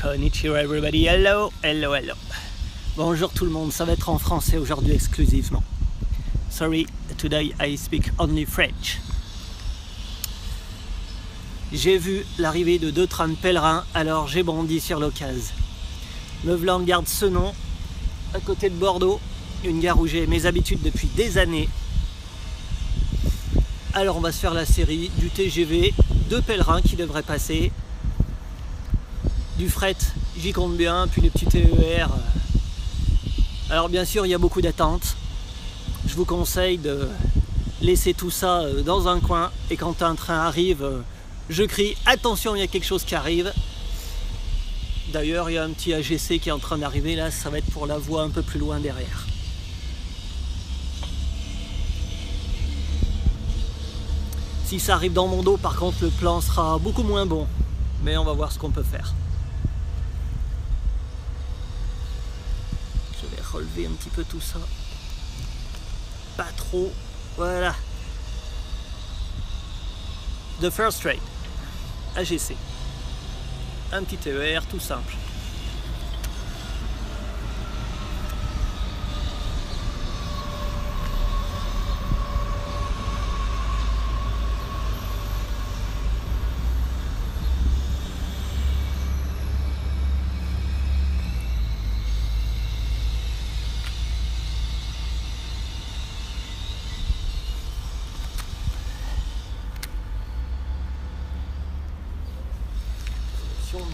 Konnichiwa everybody, hello, hello, hello. Bonjour tout le monde, ça va être en français aujourd'hui exclusivement. Sorry, today I speak only French. J'ai vu l'arrivée de 2 trains de pèlerins, alors j'ai bondi sur l'occasion. Me v'là en gare de Senon, à côté de Bordeaux, une gare où j'ai mes habitudes depuis des années. Alors on va se faire la série du TGV, 2 pèlerins qui devraient passer, du fret, j'y compte bien, puis les petits TER. Alors bien sûr il y a beaucoup d'attentes, je vous conseille de laisser tout ça dans un coin et quand un train arrive, je crie attention il y a quelque chose qui arrive. D'ailleurs il y a un petit AGC qui est en train d'arriver là, ça va être pour la voie un peu plus loin derrière. Si ça arrive dans mon dos par contre le plan sera beaucoup moins bon, mais on va voir ce qu'on peut faire. Je vais relever un petit peu tout ça, pas trop, voilà. The First Trade, AGC, un petit TER tout simple.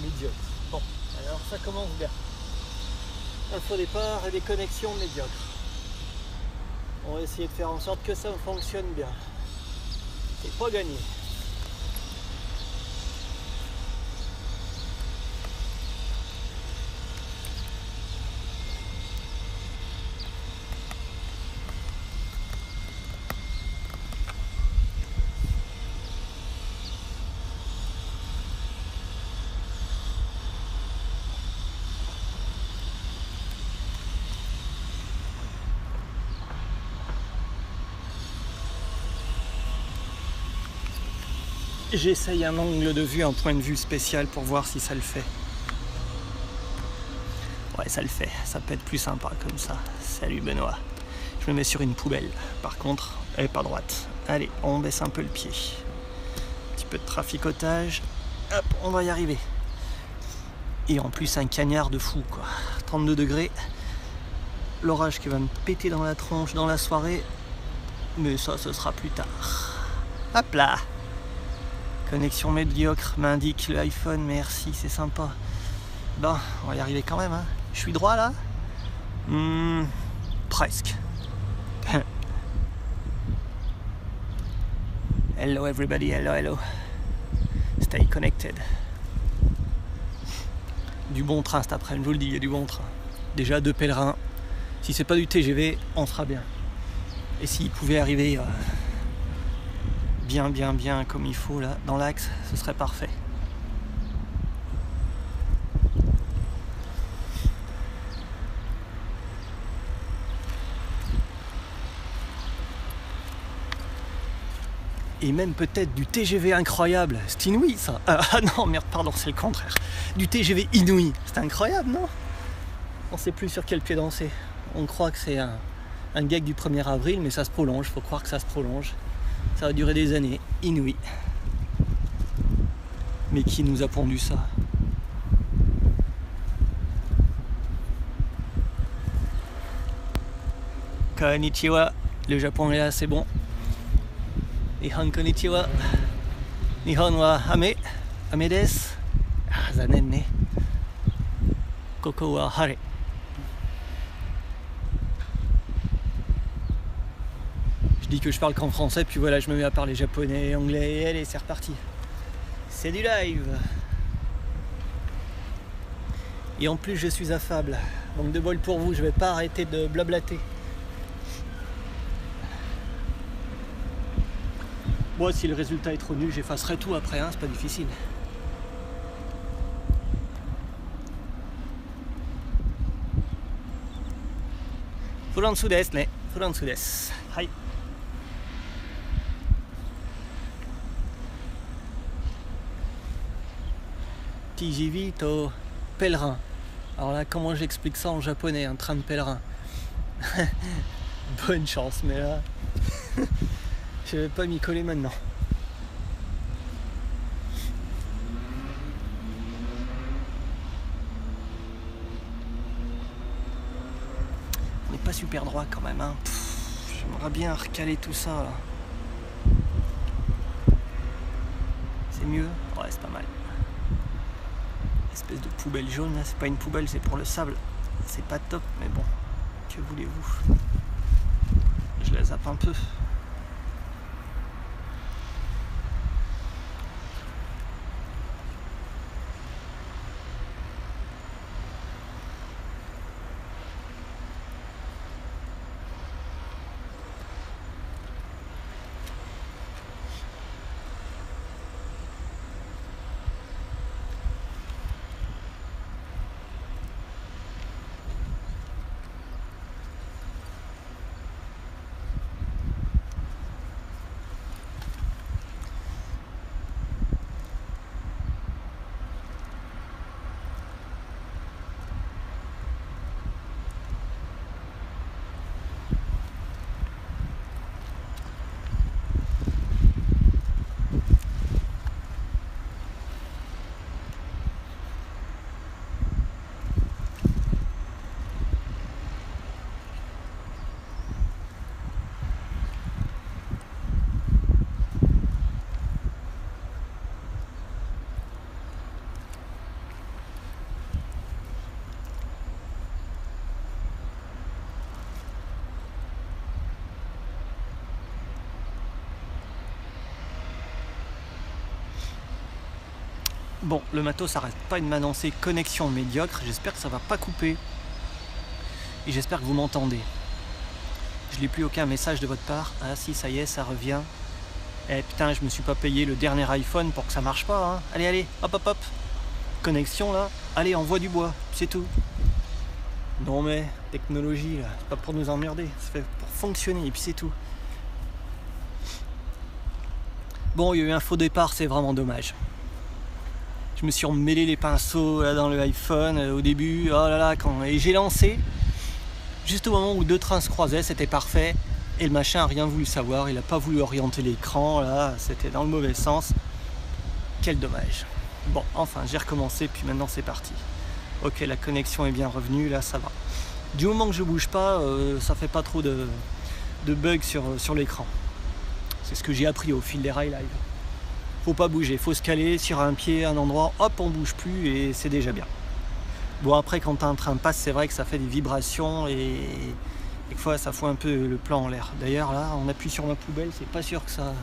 Médiocre. Bon, alors ça commence bien. Un faux départ et des connexions médiocres. On va essayer de faire en sorte que ça fonctionne bien. C'est pas gagné. J'essaye un angle de vue, un point de vue spécial pour voir si ça le fait. Ouais, ça le fait. Ça peut être plus sympa comme ça. Salut Benoît. Je me mets sur une poubelle. Par contre, elle est pas droite. Allez, on baisse un peu le pied. Un petit peu de traficotage. Hop, on va y arriver. Et en plus, un cagnard de fou, quoi. 32 degrés. L'orage qui va me péter dans la tronche dans la soirée. Mais ça, ce sera plus tard. Hop là! Connexion médiocre, m'indique l'iPhone, merci, c'est sympa. Bon, on va y arriver quand même, hein. Je suis droit là? Presque. Hello everybody, hello, hello. Stay connected. Du bon train cet après-midi, je vous le dis, il y a du bon train. Déjà 2 pèlerins. Si c'est pas du TGV, on fera bien. Et s'il pouvait arriver bien comme il faut là dans l'axe, ce serait parfait. Et même peut-être du TGV incroyable, c'est inouï ça. Ah non merde pardon, c'est le contraire. Du TGV inouï, c'est incroyable non? On sait plus sur quel pied danser. On croit que c'est un gag du 1er avril, mais ça se prolonge, faut croire que ça se prolonge. Ça va durer des années, inouï. Mais qui nous a pondu ça? Konnichiwa, le Japon est là, c'est bon. Nihon konnichiwa. Nihon wa ame desu. Ah, zanen ne. Koko wa hare. Je dis que je parle qu'en français, puis voilà, je me mets à parler japonais, anglais, et allez, c'est reparti. C'est du live. Et en plus, je suis affable. Donc de bol pour vous, je vais pas arrêter de blablater. Moi, si le résultat est trop nul, j'effacerai tout après, hein, c'est pas difficile. Furansu desu ne, furansu desu. Hai. TGV と pèlerin. Alors là, comment j'explique ça en japonais, un train de pèlerin? Bonne chance, mais là, je vais pas m'y coller maintenant. On n'est pas super droit quand même, hein. J'aimerais bien recaler tout ça là. C'est mieux? Ouais, c'est pas mal. Espèce de poubelle jaune là, c'est pas une poubelle, c'est pour le sable. C'est pas top, mais bon, que voulez-vous? Je la zappe un peu. Bon, le matos s'arrête pas de m'annoncer connexion médiocre, j'espère que ça va pas couper. Et j'espère que vous m'entendez. Je n'ai plus aucun message de votre part. Ah si, ça y est, ça revient. Eh putain, je me suis pas payé le dernier iPhone pour que ça marche pas, hein. Allez, allez, hop hop hop. Connexion là, allez, envoie du bois, c'est tout. Non mais, technologie là, c'est pas pour nous emmerder, c'est fait pour fonctionner et puis c'est tout. Bon, il y a eu un faux départ, c'est vraiment dommage. Je me suis emmêlé les pinceaux là, dans le iPhone au début, oh là là, et j'ai lancé, juste au moment où deux trains se croisaient, c'était parfait, et le machin a rien voulu savoir, il a pas voulu orienter l'écran, là, c'était dans le mauvais sens. Quel dommage. Bon, enfin, j'ai recommencé, puis maintenant c'est parti. Ok, la connexion est bien revenue, là ça va. Du moment que je bouge pas, ça fait pas trop de bugs sur l'écran. C'est ce que j'ai appris au fil des rails live. Faut pas bouger, faut se caler sur un pied, un endroit, hop, on bouge plus et c'est déjà bien. Bon, après, quand un train passe, c'est vrai que ça fait des vibrations et fois ça fout un peu le plan en l'air. D'ailleurs, là, on appuie sur ma poubelle, c'est pas sûr que ça...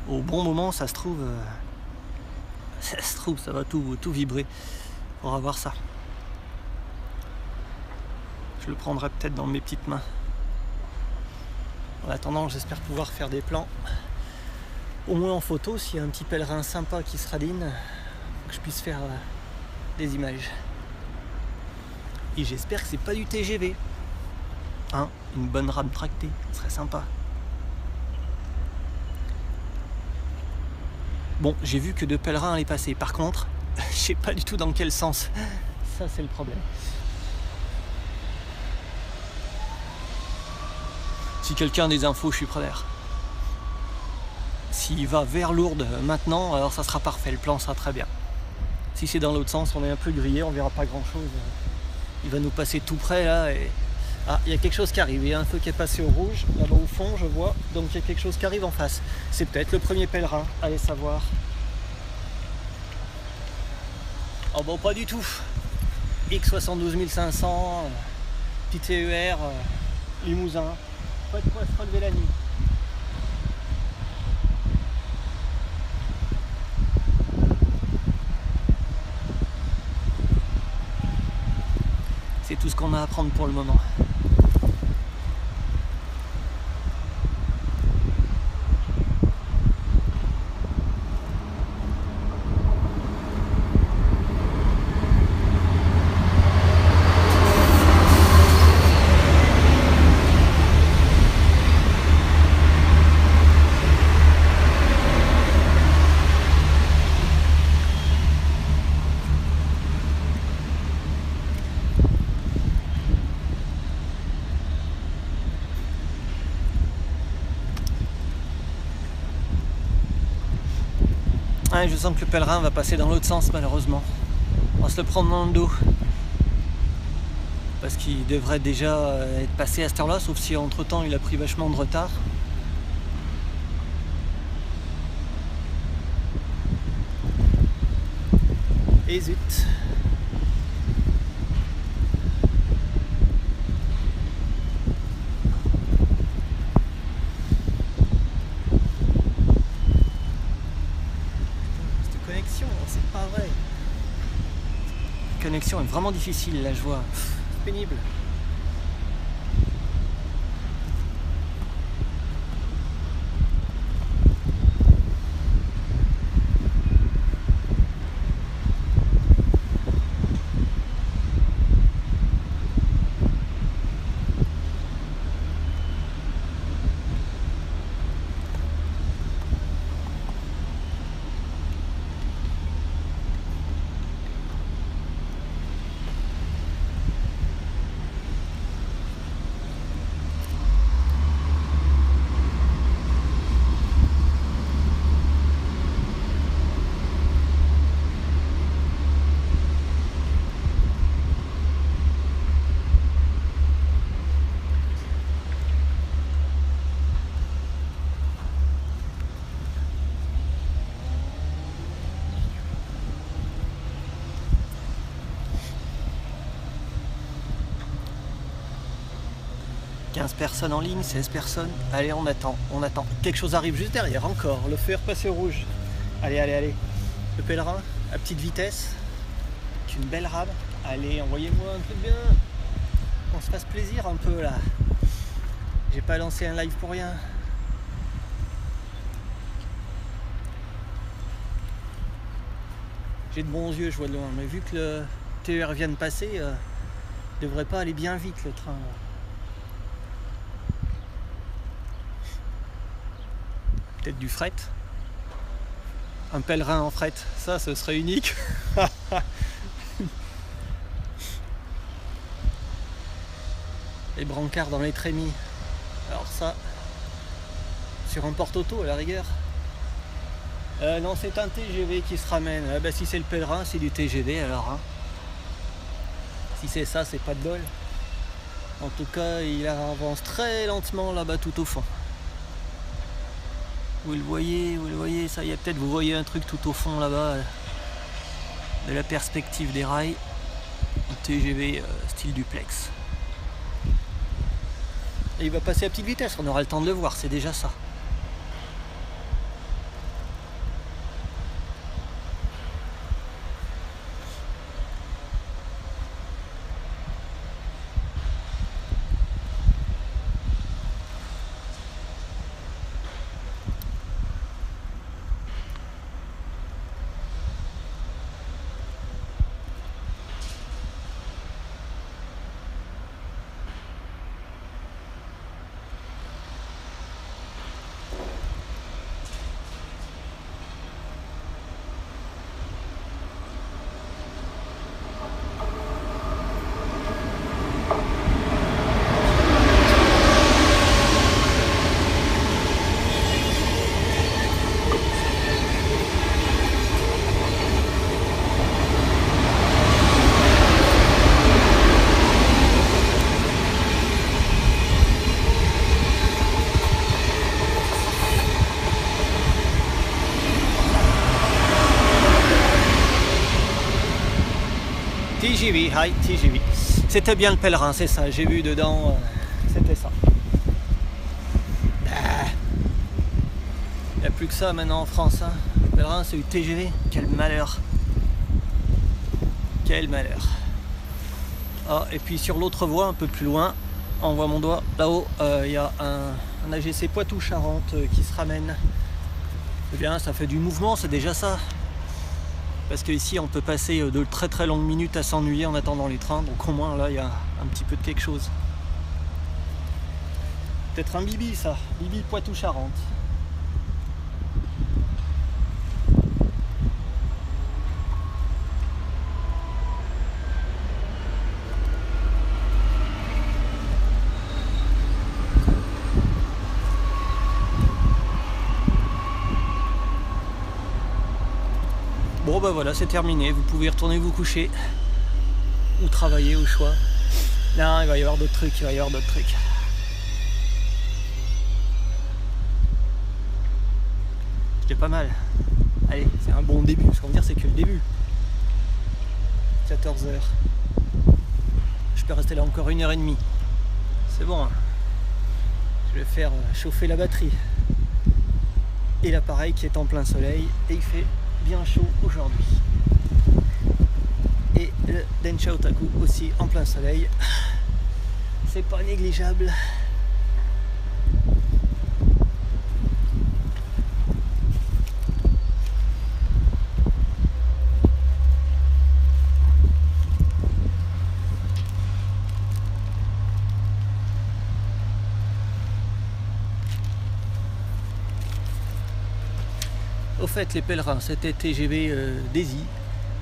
Au bon moment, ça se trouve, ça va tout vibrer. Faudra voir ça. Je le prendrai peut-être dans mes petites mains. En attendant, j'espère pouvoir faire des plans. Au moins en photo, s'il y a un petit pèlerin sympa qui se radine, que je puisse faire des images. Et j'espère que c'est pas du TGV. Hein, une bonne rame tractée, ce serait sympa. Bon, j'ai vu que deux pèlerins allaient passer. Par contre, je sais pas du tout dans quel sens. Ça, c'est le problème. Si quelqu'un a des infos, je suis preneur. S'il va vers Lourdes maintenant, alors ça sera parfait, le plan sera très bien. Si c'est dans l'autre sens, on est un peu grillé, on verra pas grand chose. Il va nous passer tout près là et... Ah, il y a quelque chose qui arrive, il y a un feu qui est passé au rouge, là-bas au fond je vois, donc il y a quelque chose qui arrive en face. C'est peut-être le premier pèlerin, allez savoir. Oh bon, pas du tout. X72500, petit TER, Limousin, pas de quoi se relever la nuit. C'est tout ce qu'on a à prendre pour le moment. Ouais, je sens que le pèlerin va passer dans l'autre sens malheureusement. On va se le prendre dans le dos. Parce qu'il devrait déjà être passé à cette heure-là, sauf si entre temps il a pris vachement de retard. Et zut. Cette connexion, c'est pas vrai. La connexion est vraiment difficile là, je vois. C'est pénible. Personnes en ligne, 16 personnes. Allez, on attend, on attend. Quelque chose arrive juste derrière, encore. Le feu est repassé au rouge. Allez, allez, allez. Le pèlerin, à petite vitesse. Avec une belle rame. Allez, envoyez-moi un truc bien. Qu'on se fasse plaisir un peu, là. J'ai pas lancé un live pour rien. J'ai de bons yeux, je vois de loin. Mais vu que le TER vient de passer, il devrait pas aller bien vite, le train, là. Peut-être du fret. Un pèlerin en fret, ça ce serait unique. Les brancards dans les trémies. Alors ça, sur un porte-auto à la rigueur. Non, c'est un TGV qui se ramène. Bah, si c'est le pèlerin, c'est du TGV alors. Hein. Si c'est ça, c'est pas de bol. En tout cas, il avance très lentement là-bas tout au fond. Vous le voyez, ça y est, peut-être vous voyez un truc tout au fond là-bas, de la perspective des rails, un TGV style duplex. Et il va passer à petite vitesse, on aura le temps de le voir, c'est déjà ça. TGV, hi, TGV. C'était bien le pèlerin, c'est ça, j'ai vu dedans, c'était ça. Il n'y a plus que ça maintenant en France. Hein. Le pèlerin, c'est du TGV. Quel malheur. Quel malheur. Ah, et puis sur l'autre voie, un peu plus loin, on voit mon doigt, là-haut, il y a un AGC Poitou-Charentes qui se ramène. Eh bien, ça fait du mouvement, c'est déjà ça. Parce qu'ici, on peut passer de très très longues minutes à s'ennuyer en attendant les trains. Donc au moins, là, il y a un petit peu de quelque chose. Peut-être un Bibi, ça. Bibi Poitou-Charentes. bah voilà, c'est terminé, vous pouvez retourner vous coucher ou travailler au choix. Non, il va y avoir d'autres trucs, C'était pas mal. Allez, c'est un bon début, ce qu'on veut dire c'est que le début. 14 heures. Je peux rester là encore 1h30. C'est bon, hein. Je vais faire chauffer la batterie. Et l'appareil qui est en plein soleil, et il fait bien chaud aujourd'hui. Et le Densha Otaku aussi en plein soleil. C'est pas négligeable. Au fait, les pèlerins, c'était TGV Daisy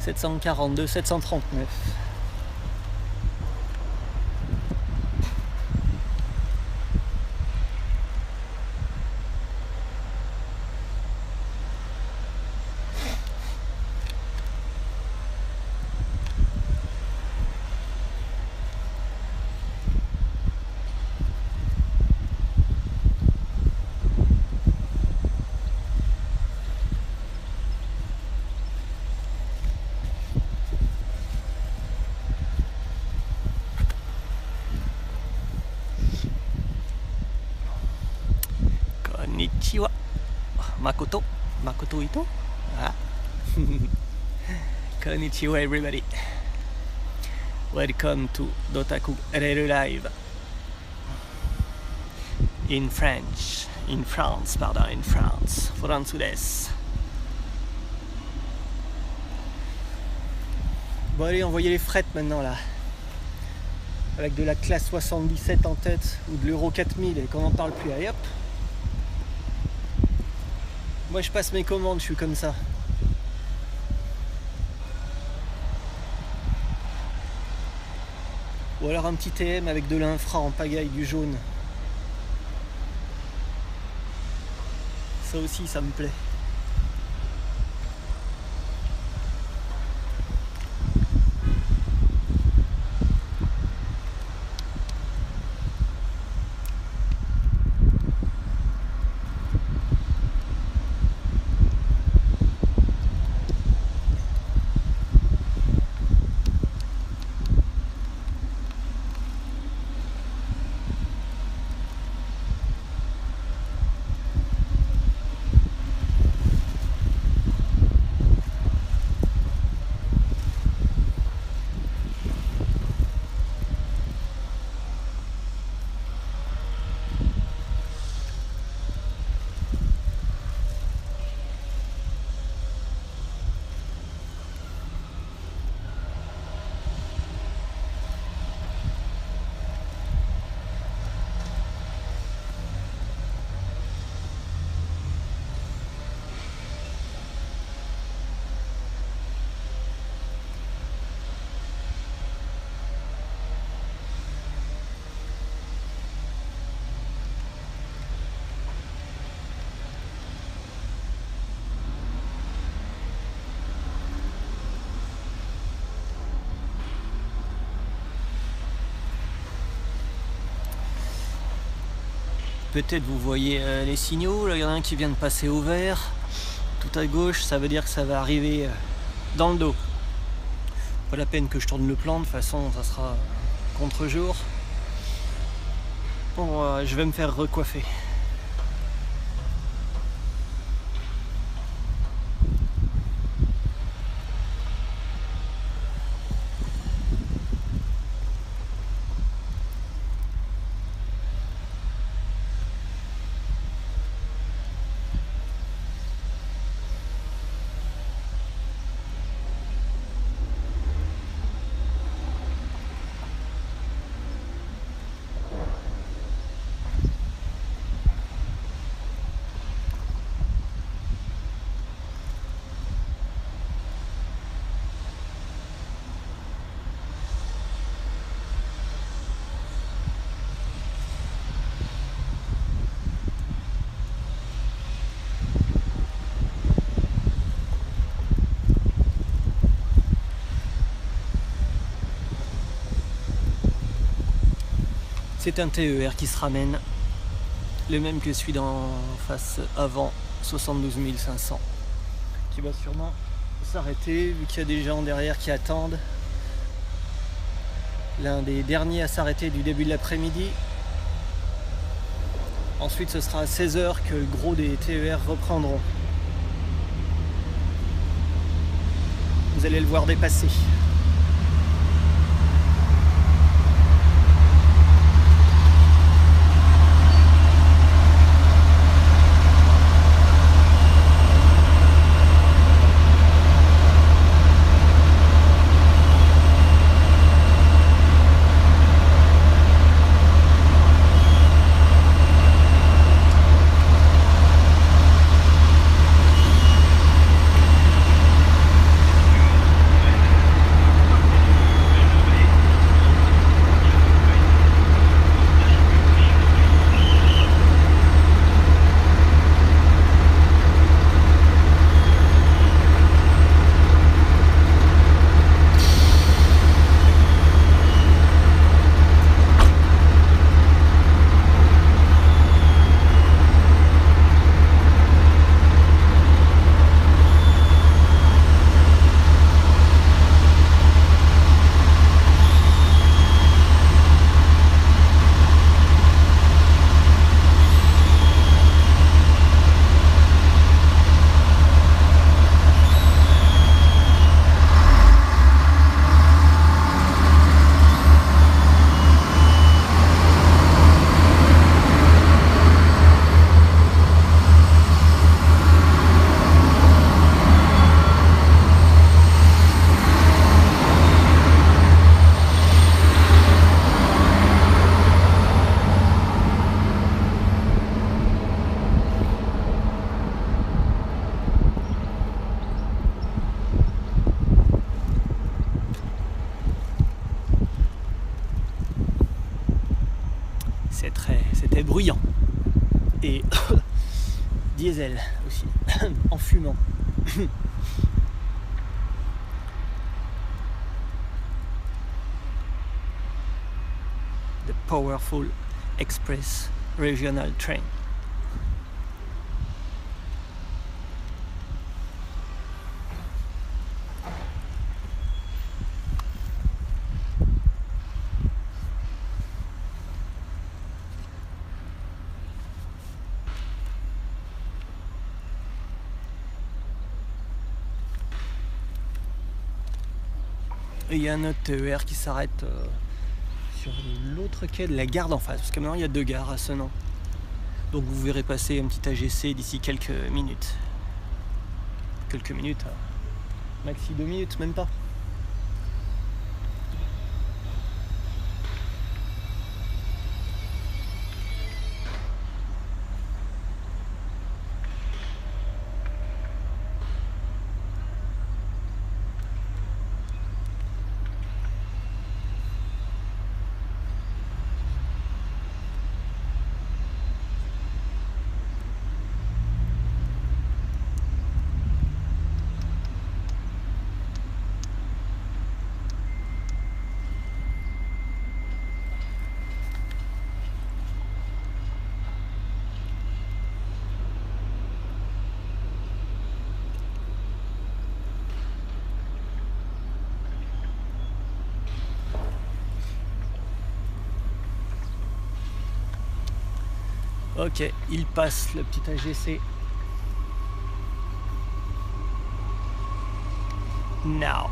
742-739. Konnichiwa. Makoto Ito? Ah. Konnichiwa everybody. Welcome to Dotaku Rail Live. In France. In France. Français. Bon allez, envoyez les frettes maintenant là. Avec de la classe 77 en tête ou de l'Euro 4000 et qu'on n'en parle plus. Allez hop. Moi je passe mes commandes, je suis comme ça. Ou alors un petit TM avec de l'infra en pagaille, du jaune. Ça aussi, ça me plaît. Peut-être vous voyez les signaux, là il y en a un qui vient de passer au vert, tout à gauche, ça veut dire que ça va arriver dans le dos. Pas la peine que je tourne le plan, de toute façon ça sera contre-jour. Bon, je vais me faire recoiffer. C'est un TER qui se ramène, le même que celui d'en face avant, 72 500, qui va sûrement s'arrêter vu qu'il y a des gens derrière qui attendent. L'un des derniers à s'arrêter du début de l'après-midi. Ensuite ce sera à 16h que le gros des TER reprendront. Vous allez le voir dépasser. C'était bruyant et diesel aussi en fumant. The powerful express regional train. Et il y a un autre TER qui s'arrête sur l'autre quai de la gare d'en face, parce que maintenant il y a 2 gares à Senan. Donc vous verrez passer un petit AGC d'ici quelques minutes. Quelques minutes, maxi 2 minutes, même pas. Ok, il passe le petit AGC. Now.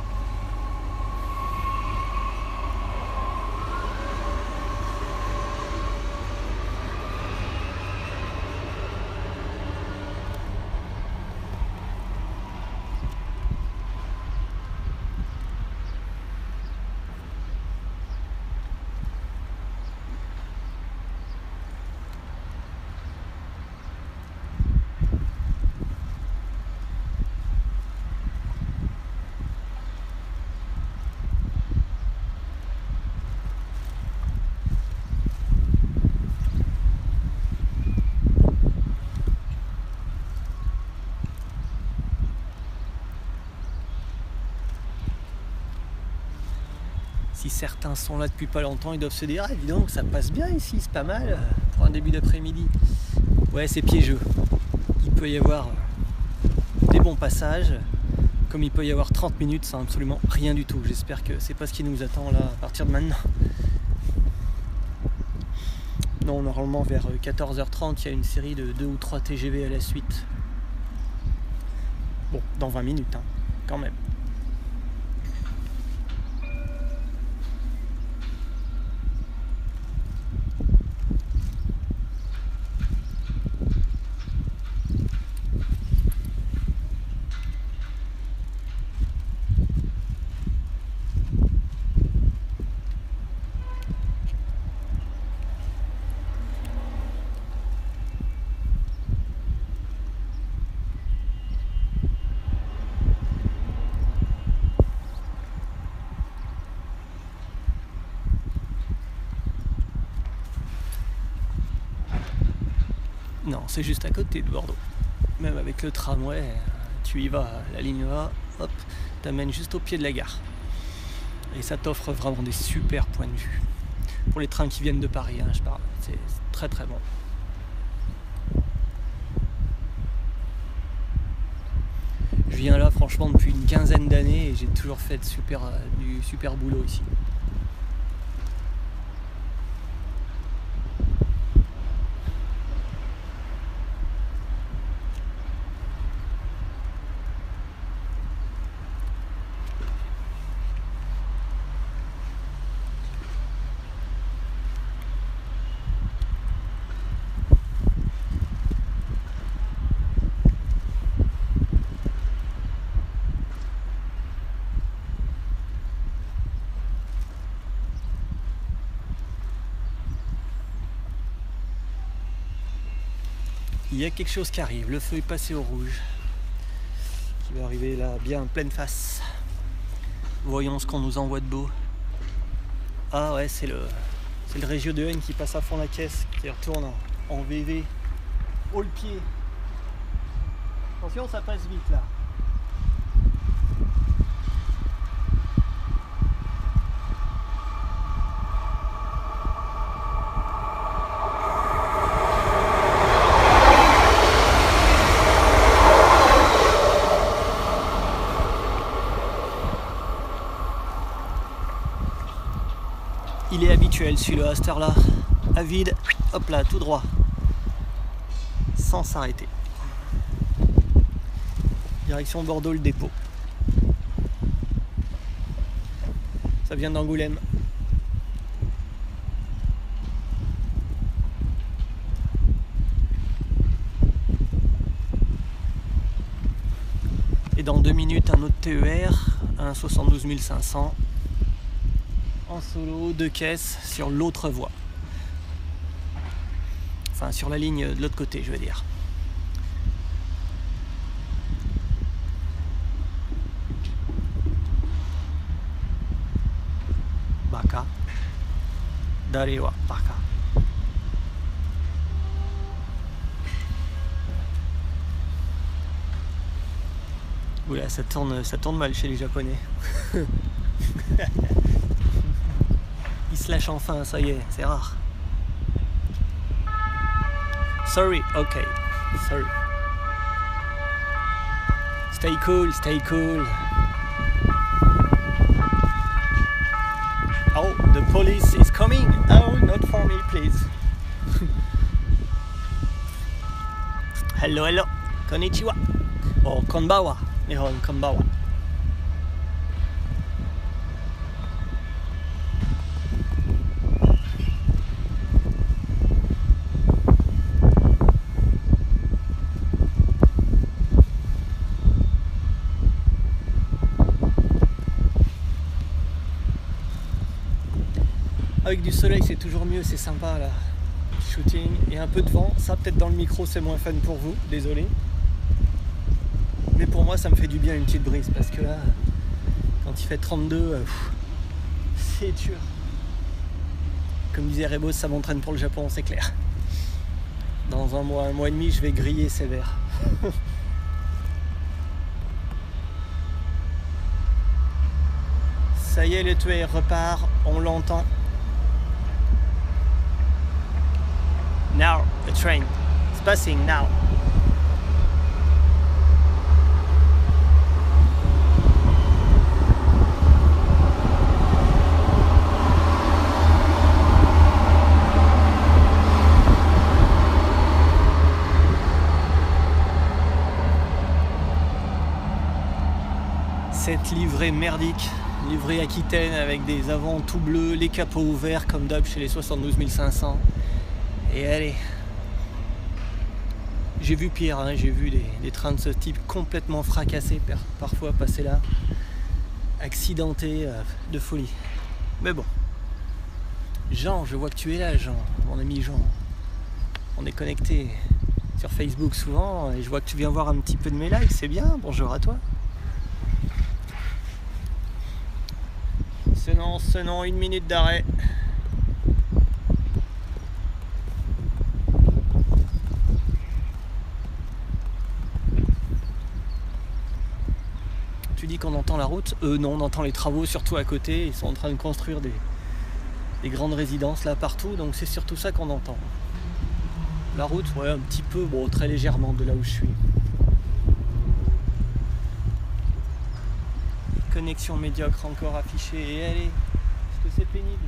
certains sont là depuis pas longtemps, ils doivent se dire « Ah, dis donc, ça passe bien ici, c'est pas mal pour un début d'après-midi. » Ouais, c'est piégeux. Il peut y avoir des bons passages, comme il peut y avoir 30 minutes sans absolument rien du tout. J'espère que c'est pas ce qui nous attend là à partir de maintenant. Non, normalement vers 14h30, il y a une série de 2 ou 3 TGV à la suite. Bon, dans 20 minutes, hein, quand même. Non, c'est juste à côté de Bordeaux. Même avec le tramway, tu y vas, la ligne A, hop, t'amène juste au pied de la gare. Et ça t'offre vraiment des super points de vue. Pour les trains qui viennent de Paris, hein, je parle. C'est très très bon. Je viens là franchement depuis une quinzaine d'années et j'ai toujours fait du super boulot ici. Il y a quelque chose qui arrive, le feu est passé au rouge. Qui va arriver là, bien pleine face. Voyons ce qu'on nous envoie de beau. Ah ouais, c'est le Régio de Haine qui passe à fond la caisse, qui retourne en VV. Haut le pied. Attention, ça passe vite là. Il est habituel celui-là, à cette heure-là, à vide, hop là, tout droit, sans s'arrêter. Direction Bordeaux, le dépôt. Ça vient d'Angoulême. Et dans 2 minutes, un autre TER, un 72 500. En solo, 2 caisses sur l'autre voie. Enfin, sur la ligne de l'autre côté, je veux dire. Baka. Darewa Baka. Oula, ça tourne mal chez les Japonais. Il se lâche enfin, ça y est, c'est rare. Sorry, ok, sorry. Stay cool, stay cool. Oh, the police is coming. Oh, not for me, please. Hello, hello. Konnichiwa. Oh, konbawa. Nihon konbawa. Avec du soleil c'est toujours mieux, c'est sympa là. Shooting et un peu de vent, ça peut-être dans le micro c'est moins fun pour vous, désolé. Mais pour moi ça me fait du bien une petite brise parce que là, quand il fait 32, c'est dur. Comme disait Rebos, ça m'entraîne pour le Japon, c'est clair. Dans un mois et demi je vais griller sévère. Ça y est, le tué repart, on l'entend. Now, the train is passing now. Cette livrée merdique, livrée Aquitaine avec des avants tout bleus, les capots ouverts comme d'hab chez les 72 500. Et allez, j'ai vu pire, hein, j'ai vu des trains de ce type complètement fracassés, parfois passés là, accidentés de folie. Mais bon, Jean, je vois que tu es là, Jean, mon ami Jean. On est connecté sur Facebook souvent et je vois que tu viens voir un petit peu de mes likes, c'est bien, bonjour à toi. Sonnant, 1 minute d'arrêt. Tu dis qu'on entend la route? Non, on entend les travaux surtout à côté. Ils sont en train de construire des grandes résidences là partout, donc c'est surtout ça qu'on entend. La route, ouais, un petit peu, bon, très légèrement de là où je suis. Connexion médiocre encore affichée, et allez, est-ce que c'est pénible?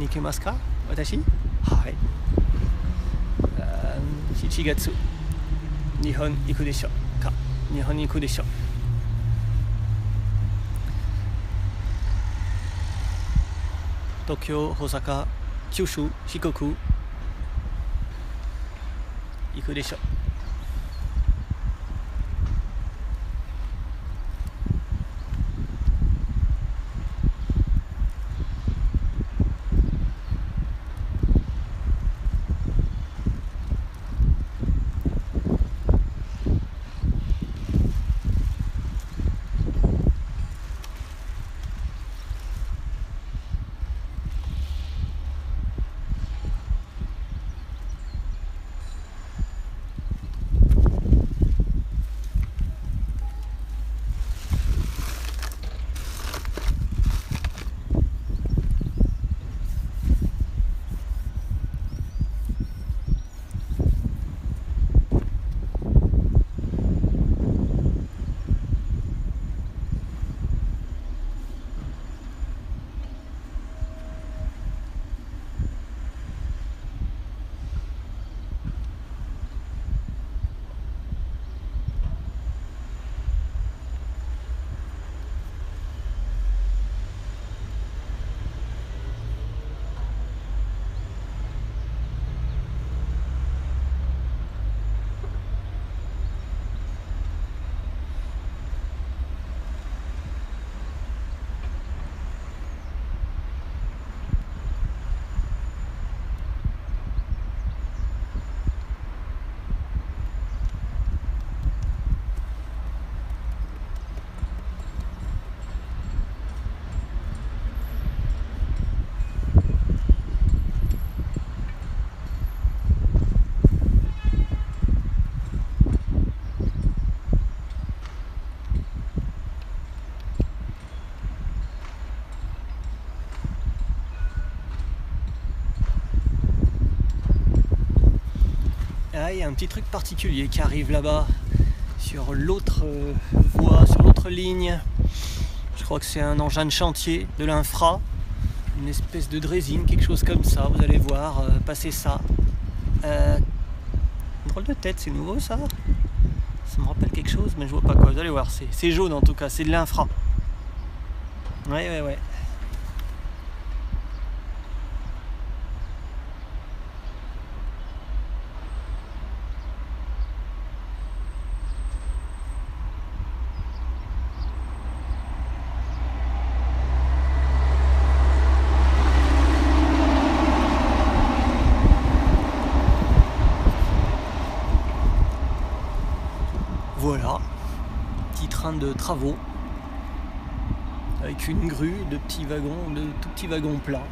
Ikemasu ka? Watashi? Hai. Shichigatsu. Nihon iku desho? Ka? Nihon iku desho? Tokyo, Osaka, Kyushu, Shikoku. Iku desho? Il y a un petit truc particulier qui arrive là-bas sur l'autre voie, sur l'autre ligne. Je crois que c'est un engin de chantier de l'infra, une espèce de dressing, quelque chose comme ça. Vous allez voir passer ça. Drôle de tête, c'est nouveau ça. Ça me rappelle quelque chose, mais je vois pas quoi. Vous allez voir, c'est jaune en tout cas, c'est de l'infra. Ouais. Voilà, petit train de travaux avec une grue, de tout petits wagons plats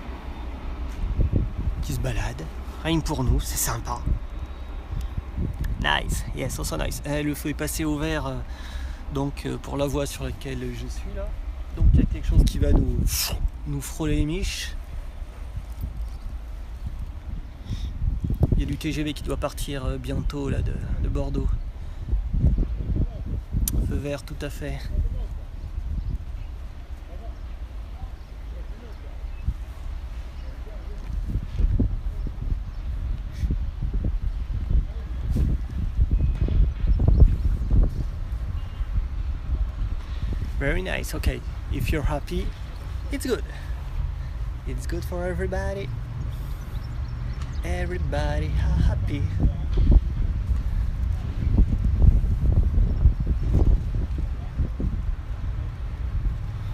qui se baladent. Rien que pour nous, c'est sympa. Nice, yes, also nice. Le feu est passé au vert, donc pour la voie sur laquelle je suis là. Donc il y a quelque chose qui va nous frôler les miches. Il y a du TGV qui doit partir bientôt là de Bordeaux. Feu vert tout à fait. Very nice, okay. If you're happy, it's good. It's good for everybody. Everybody happy.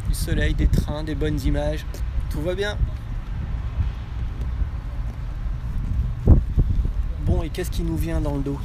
Du soleil, des trains, des bonnes images, tout va bien. Bon, et qu'est-ce qui nous vient dans le dos ?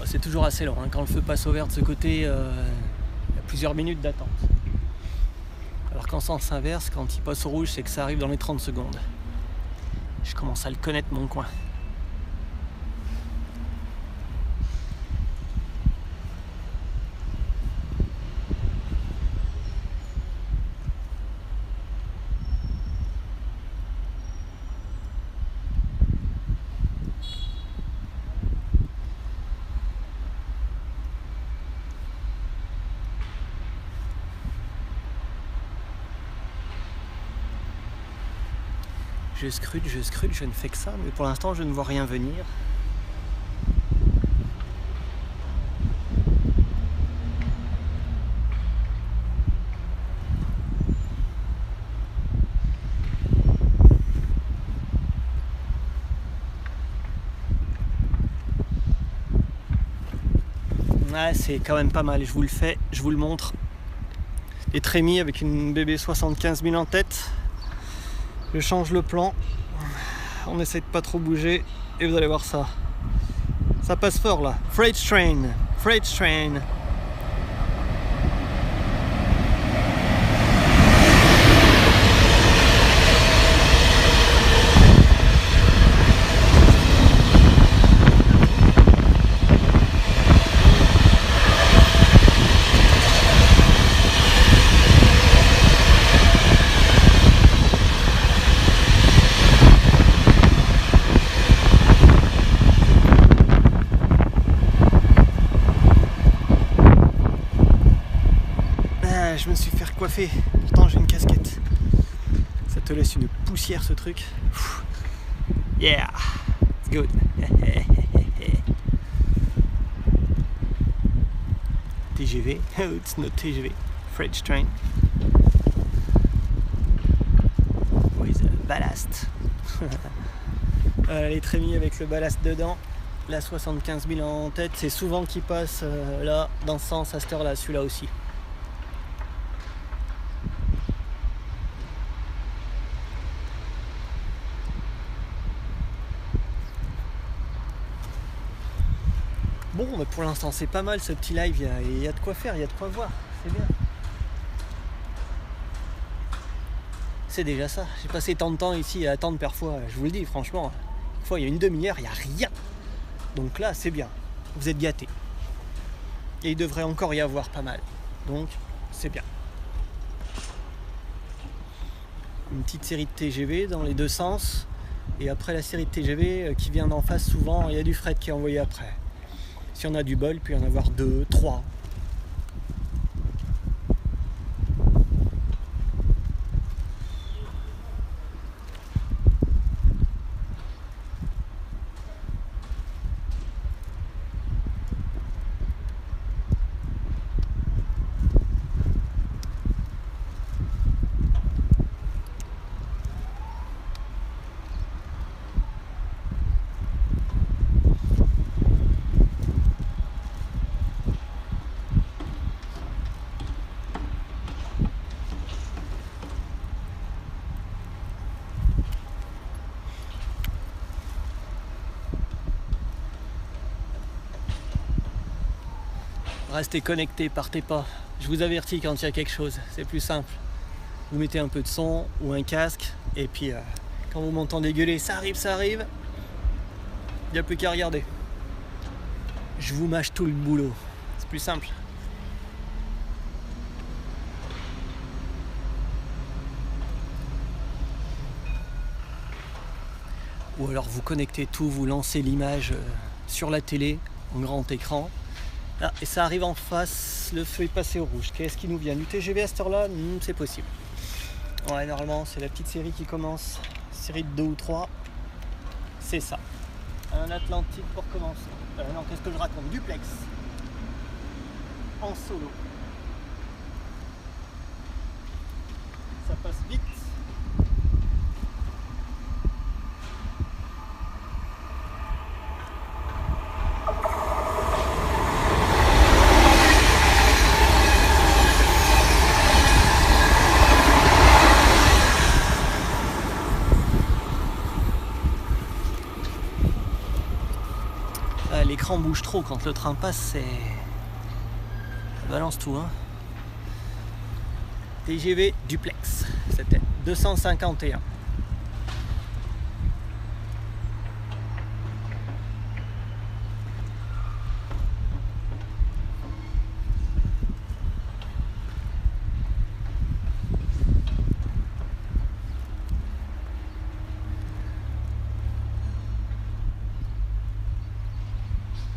C'est toujours assez lent, hein. Quand le feu passe au vert de ce côté, il y a plusieurs minutes d'attente. Alors qu'en sens inverse, quand il passe au rouge, c'est que ça arrive dans les 30 secondes. Je commence à le connaître, mon coin. Je scrute, je ne fais que ça, mais pour l'instant je ne vois rien venir. Ouais, c'est quand même pas mal, je vous le fais, je vous le montre. Les trémies avec une BB 75 000 en tête. Je change le plan, on essaie de pas trop bouger et vous allez voir ça. Ça passe fort là. Freight train, freight train. Je me suis fait recoiffer, pourtant j'ai une casquette. Ça te laisse une poussière ce truc. Yeah, it's good. TGV, it's not TGV, freight train. With a ballast. Les trémies avec le ballast dedans. La 75 000 en tête, c'est souvent qui passe là, dans ce sens, à cette heure-là, celui-là aussi. Bon, mais pour l'instant c'est pas mal ce petit live, il y a de quoi faire, il y a de quoi voir, c'est bien. C'est déjà ça, j'ai passé tant de temps ici à attendre parfois, je vous le dis franchement, parfois il y a une demi-heure, il n'y a rien. Donc là c'est bien, vous êtes gâtés. Et il devrait encore y avoir pas mal, donc c'est bien. Une petite série de TGV dans les deux sens, et après la série de TGV qui vient d'en face, souvent il y a du fret qui est envoyé après. Si on a du bol, il peut y en avoir 2, 3. Restez connectés, partez pas. Je vous avertis quand il y a quelque chose, c'est plus simple. Vous mettez un peu de son ou un casque, et puis quand vous m'entendez gueuler, ça arrive, il n'y a plus qu'à regarder. Je vous mâche tout le boulot, c'est plus simple. Ou alors vous connectez tout, vous lancez l'image sur la télé, en grand écran. Ah, et ça arrive en face, le feu est passé au rouge. Qu'est-ce qui nous vient? Du TGV à cette heure-là? C'est possible. Ouais, normalement, c'est la petite série qui commence. Série de 2 ou 3. C'est ça. Un Atlantique pour commencer. Non, qu'est-ce que je raconte? Duplex. En solo. Ça passe vite. L'écran bouge trop quand le train passe, ça balance tout, hein. TGV Duplex, c'était 251.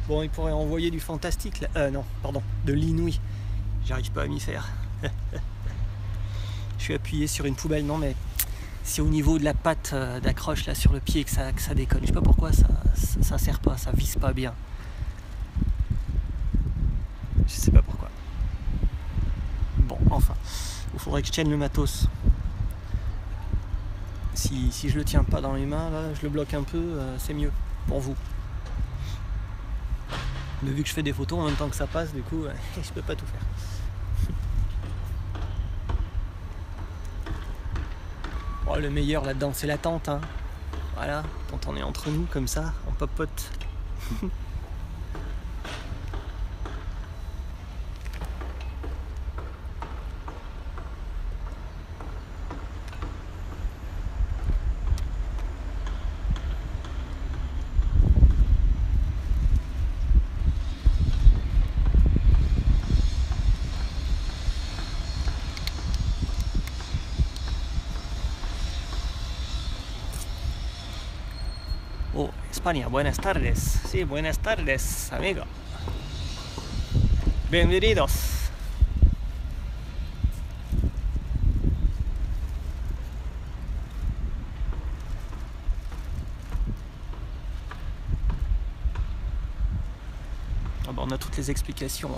Bon, il pourrait envoyer du fantastique, là. Non, pardon, de l'inouï. J'arrive pas à m'y faire. Je suis appuyé sur une poubelle, non mais c'est au niveau de la patte d'accroche là sur le pied que ça déconne. Je sais pas pourquoi ça sert pas, ça vise pas bien. Je sais pas pourquoi. Bon, enfin, il faudrait que je tienne le matos. Si je le tiens pas dans les mains, là, je le bloque un peu, c'est mieux pour vous. Mais vu que je fais des photos en même temps que ça passe, du coup, je peux pas tout faire. Bon, le meilleur là-dedans, c'est l'attente, hein. Voilà, quand on est entre nous comme ça, on papote. Oh, España, buenas tardes. Sí, buenas tardes, amigo. Bienvenidos. Ah bah, on a toutes les explications.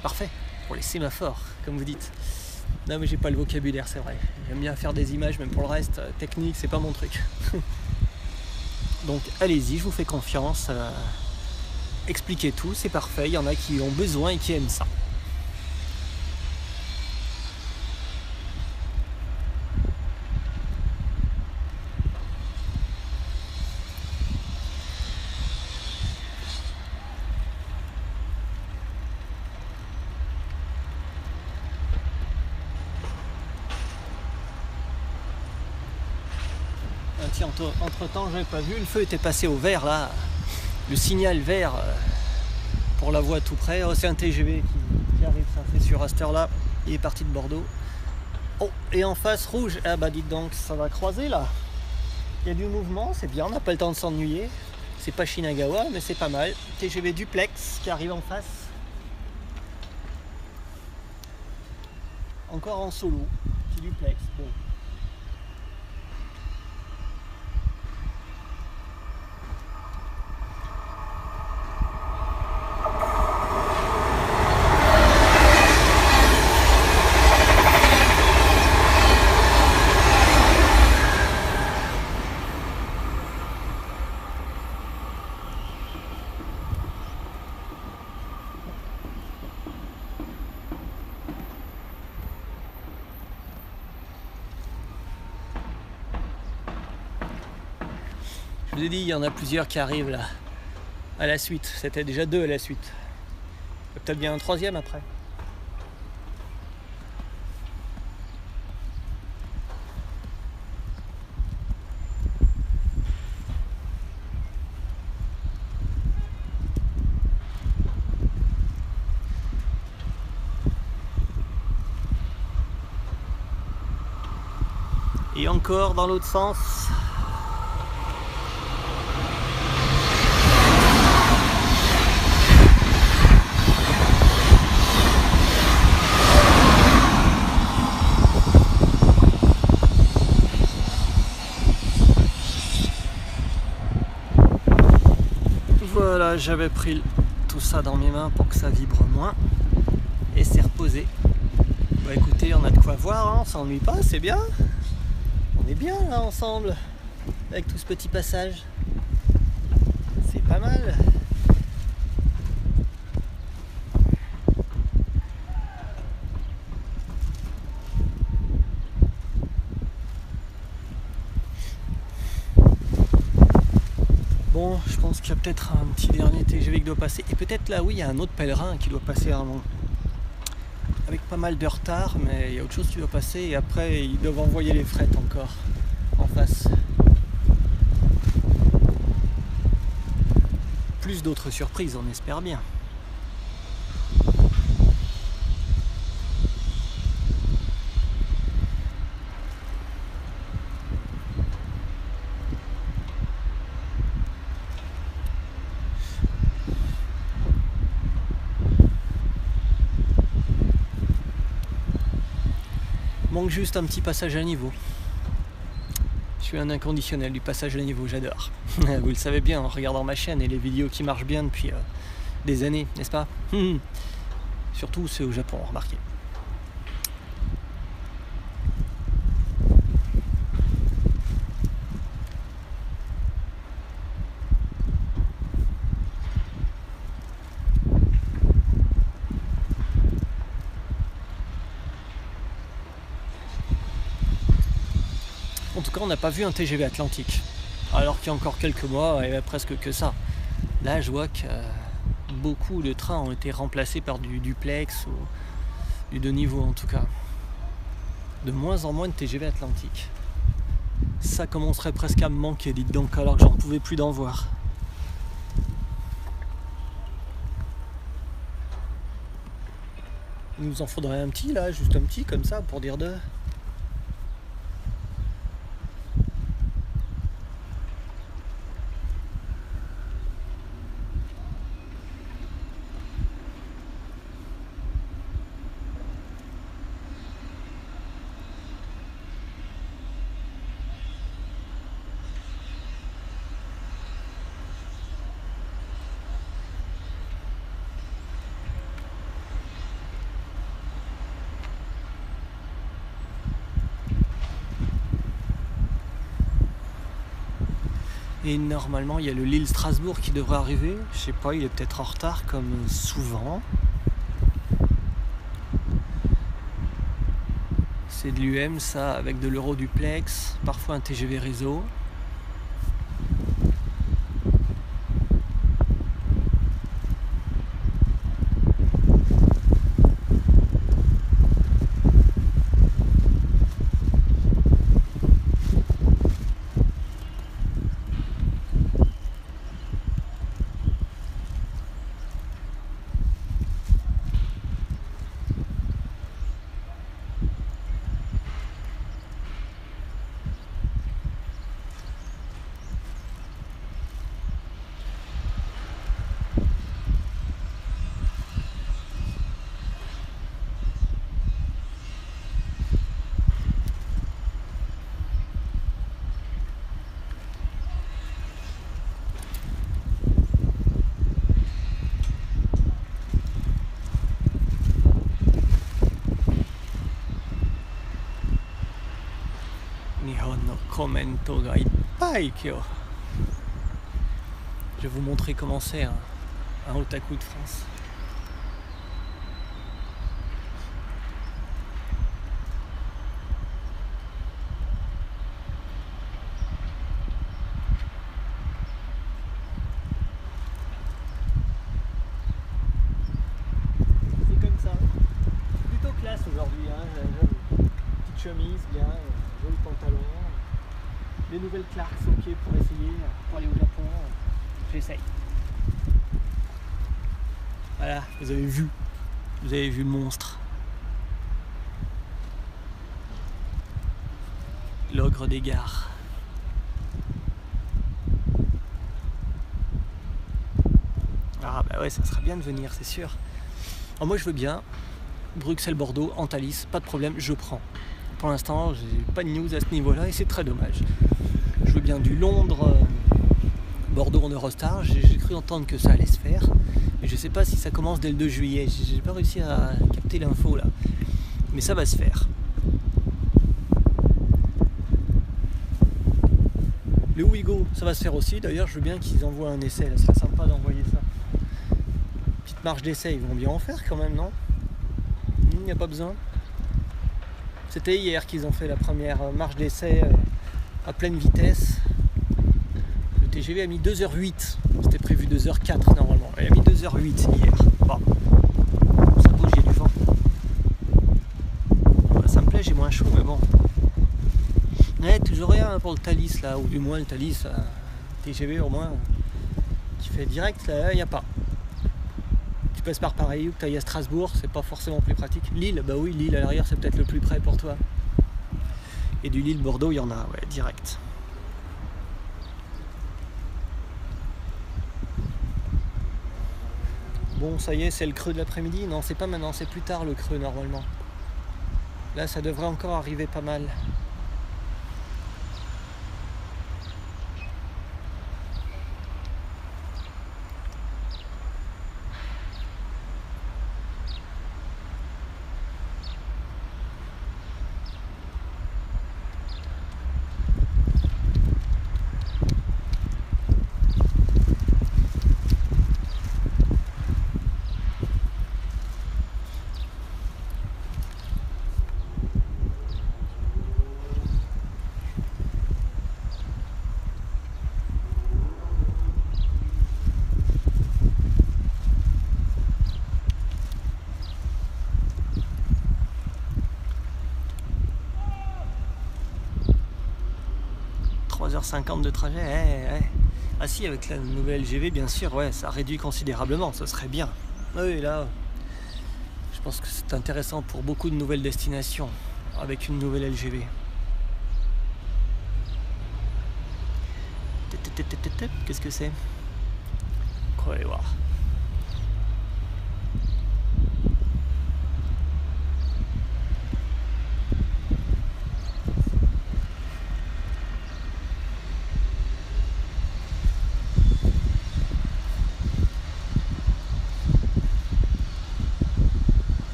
Parfait pour les sémaphores, comme vous dites. Non mais j'ai pas le vocabulaire, c'est vrai. J'aime bien faire des images, même pour le reste, technique, c'est pas mon truc. Donc allez-y, je vous fais confiance. Expliquez tout, c'est parfait. Il y en a qui ont besoin et qui aiment ça. Si entre temps j'avais pas vu, le feu était passé au vert là, le signal vert pour la voie tout près. Oh, c'est un TGV qui arrive, ça fait sur à cette heure là, il est parti de Bordeaux. Oh, et en face rouge, ah bah dites donc, ça va croiser là. Il y a du mouvement, c'est bien, on n'a pas le temps de s'ennuyer. C'est pas Shinagawa, mais c'est pas mal. TGV Duplex qui arrive en face. Encore en solo, petit duplex, bon. Je vous ai dit, il y en a plusieurs qui arrivent là, à la suite. C'était déjà 2 à la suite. peut-être bien un troisième après. Et encore dans l'autre sens. Voilà, j'avais pris tout ça dans mes mains pour que ça vibre moins. Et c'est reposé. Bah écoutez, on a de quoi voir, hein, on s'ennuie pas, c'est bien. On est bien là ensemble, avec tout ce petit passage. C'est pas mal. Bon, je pense qu'il y a peut-être un petit dernier TGV qui doit passer. Et peut-être là, oui, il y a un autre pèlerin qui doit passer à un moment. Avec pas mal de retard, mais il y a autre chose qui doit passer. Et après, ils doivent envoyer les frettes encore en face. Plus d'autres surprises, on espère bien. Manque juste un petit passage à niveau. Je suis un inconditionnel du passage à niveau, j'adore. Vous le savez bien en regardant ma chaîne et les vidéos qui marchent bien depuis des années, n'est-ce pas? Surtout ceux au Japon, remarquez. En tout cas, on n'a pas vu un TGV Atlantique. Alors qu'il y a encore quelques mois, il n'y avait presque que ça. Là, je vois que beaucoup de trains ont été remplacés par du duplex ou du deux niveaux en tout cas. De moins en moins de TGV Atlantique. Ça commencerait presque à me manquer, dites donc, alors que j'en pouvais plus d'en voir. Il nous en faudrait un petit là, juste un petit comme ça pour dire deux. Et normalement, il y a le Lille-Strasbourg qui devrait arriver. Je sais pas, il est peut-être en retard comme souvent. C'est de l'UM ça, avec de l'Euroduplex, parfois un TGV réseau. Nihon no commento ga ippai kyo. Je vais vous montrer comment c'est un otaku de France. chemise, bien, joli pantalon, les nouvelles Clarks au pied pour essayer, pour aller au Japon, j'essaye. Voilà, vous avez vu le monstre. L'ogre des gares. Ah bah ouais, ça sera bien de venir, c'est sûr. Alors moi je veux bien, Bruxelles-Bordeaux, en Thalys, pas de problème, je prends. Pour l'instant, j'ai pas de news à ce niveau-là et c'est très dommage. Je veux bien du Londres, Bordeaux en Eurostar, j'ai cru entendre que ça allait se faire, mais je sais pas si ça commence dès le 2 juillet, j'ai pas réussi à capter l'info là, mais ça va se faire. Le Ouigo, ça va se faire aussi, d'ailleurs je veux bien qu'ils envoient un essai, là, ce serait sympa d'envoyer ça. Petite marche d'essai, ils vont bien en faire quand même, non? Il n'y a pas besoin. C'était hier qu'ils ont fait la première marche d'essai à pleine vitesse. Le TGV a mis 2h08, c'était prévu 2h04 normalement, il a mis 2h08 hier. Bon, ça bouge, il y a du vent. Bah, ça me plaît, j'ai moins chaud, mais bon. Ouais, toujours rien pour le Thalys là, ou du moins le Thalys, TGV au moins, qui fait direct, là, il n'y a pas. Tu passes par Paris ou que tu ailles à Strasbourg, c'est pas forcément plus pratique. Lille, bah oui, Lille à l'arrière c'est peut-être le plus près pour toi. Et du Lille-Bordeaux, il y en a, ouais, direct. Bon, ça y est, c'est le creux de l'après-midi. Non, c'est pas maintenant, c'est plus tard le creux normalement. Là, ça devrait encore arriver pas mal. h 50 de trajet, Ah si, avec la nouvelle LGV, bien sûr, ouais, ça réduit considérablement, ce serait bien. Oui, là, je pense que c'est intéressant pour beaucoup de nouvelles destinations avec une nouvelle LGV. Qu'est-ce que c'est? On va aller voir.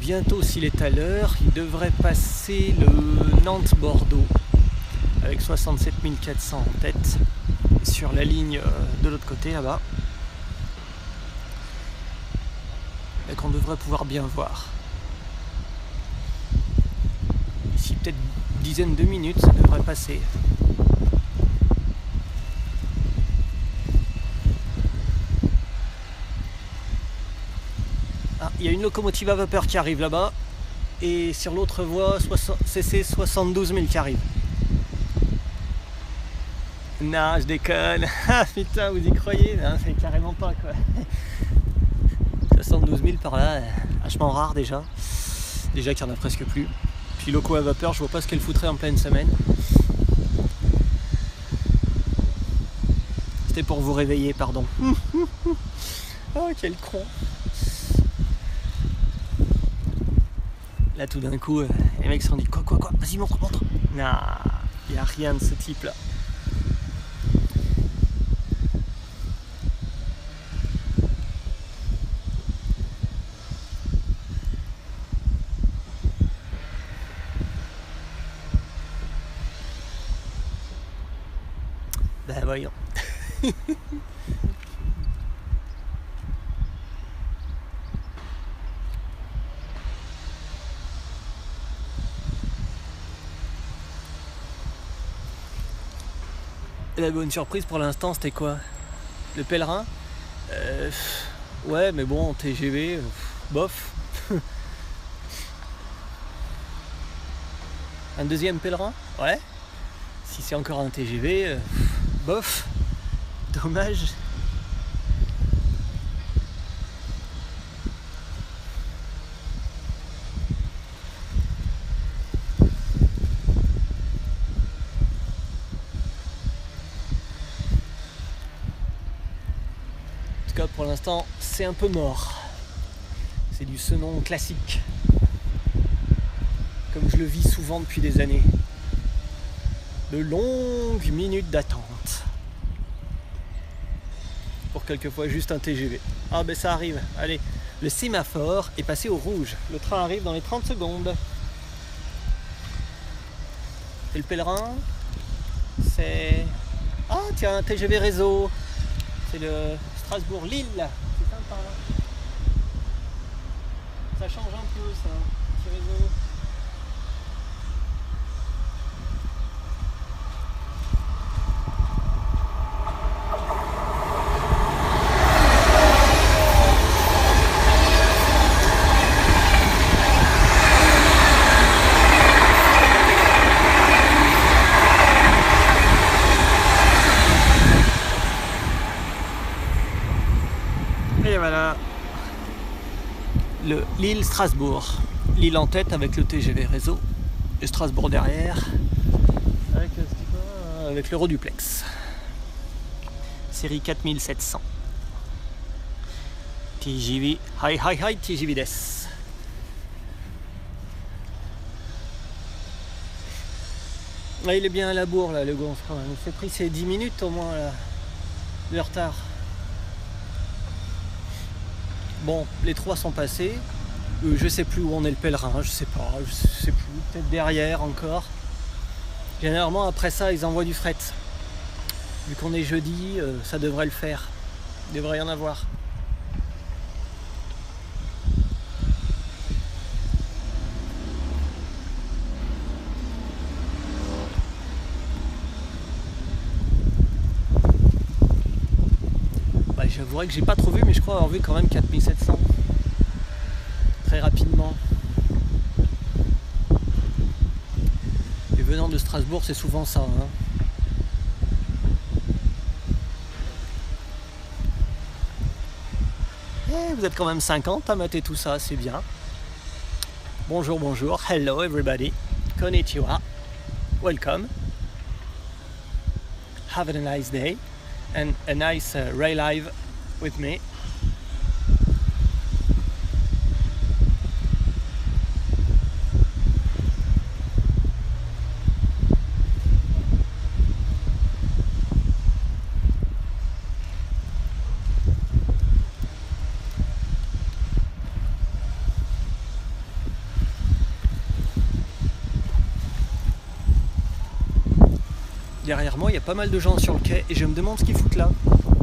Bientôt, s'il est à l'heure, il devrait passer le Nantes-Bordeaux avec 67 400 en tête sur la ligne de l'autre côté là-bas, et qu'on devrait pouvoir bien voir. Ici, peut-être une dizaine de minutes, ça devrait passer. Ah, il y a une locomotive à vapeur qui arrive là-bas, et sur l'autre voie, CC 72 000 qui arrive. Non, je déconne. Ah putain, vous y croyez? Non, c'est carrément pas quoi. 72 000 par là, vachement rare déjà. Déjà qu'il n'y en a presque plus. Puis loco à vapeur, je vois pas ce qu'elle foutrait en pleine semaine. C'était pour vous réveiller, pardon. Oh, quel con. Là, tout d'un coup, les mecs se sont dit quoi, vas-y, montre. Non, il n'y a rien de ce type-là. Ben voyons. Et la bonne surprise pour l'instant, c'était quoi? Le pèlerin? Ouais, mais bon, TGV, bof. Un deuxième pèlerin? Ouais. Si c'est encore un TGV, bof. Dommage. En tout cas, pour l'instant, c'est un peu mort. C'est du Senon classique, comme je le vis souvent depuis des années. De longues minutes d'attente pour quelquefois juste un TGV. Ah ben ça arrive, allez, le sémaphore est passé au rouge. Le train arrive dans les 30 secondes. Et le pèlerin, c'est... Ah tiens, un TGV réseau. C'est le Strasbourg-Lille. C'est sympa. Ça change un peu ça, petit réseau. Et voilà, le Lille-Strasbourg. Lille en tête avec le TGV réseau et Strasbourg derrière avec l'Euroduplex. Série 4700. TGV, hi TGV des. Là, il est bien à la bourre là, le gonfre. Il s'est pris ses 10 minutes au moins là, de retard. Bon, les trois sont passés. Je sais plus où on est le pèlerin, je sais plus, peut-être derrière encore. Généralement après ça ils envoient du fret. Vu qu'on est jeudi, ça devrait le faire. Il devrait y en avoir. Bah, j'avouerais que j'ai pas trop vu, mais je crois avoir vu quand même 4700. Très rapidement. Et venant de Strasbourg, c'est souvent ça. Hein. Et vous êtes quand même 50 à mater tout ça, c'est bien. Bonjour, bonjour. Hello everybody. Konnichiwa. Welcome. Have a nice day and a nice rail live with me. Derrière moi, il y a pas mal de gens sur le quai et je me demande ce qu'ils foutent là.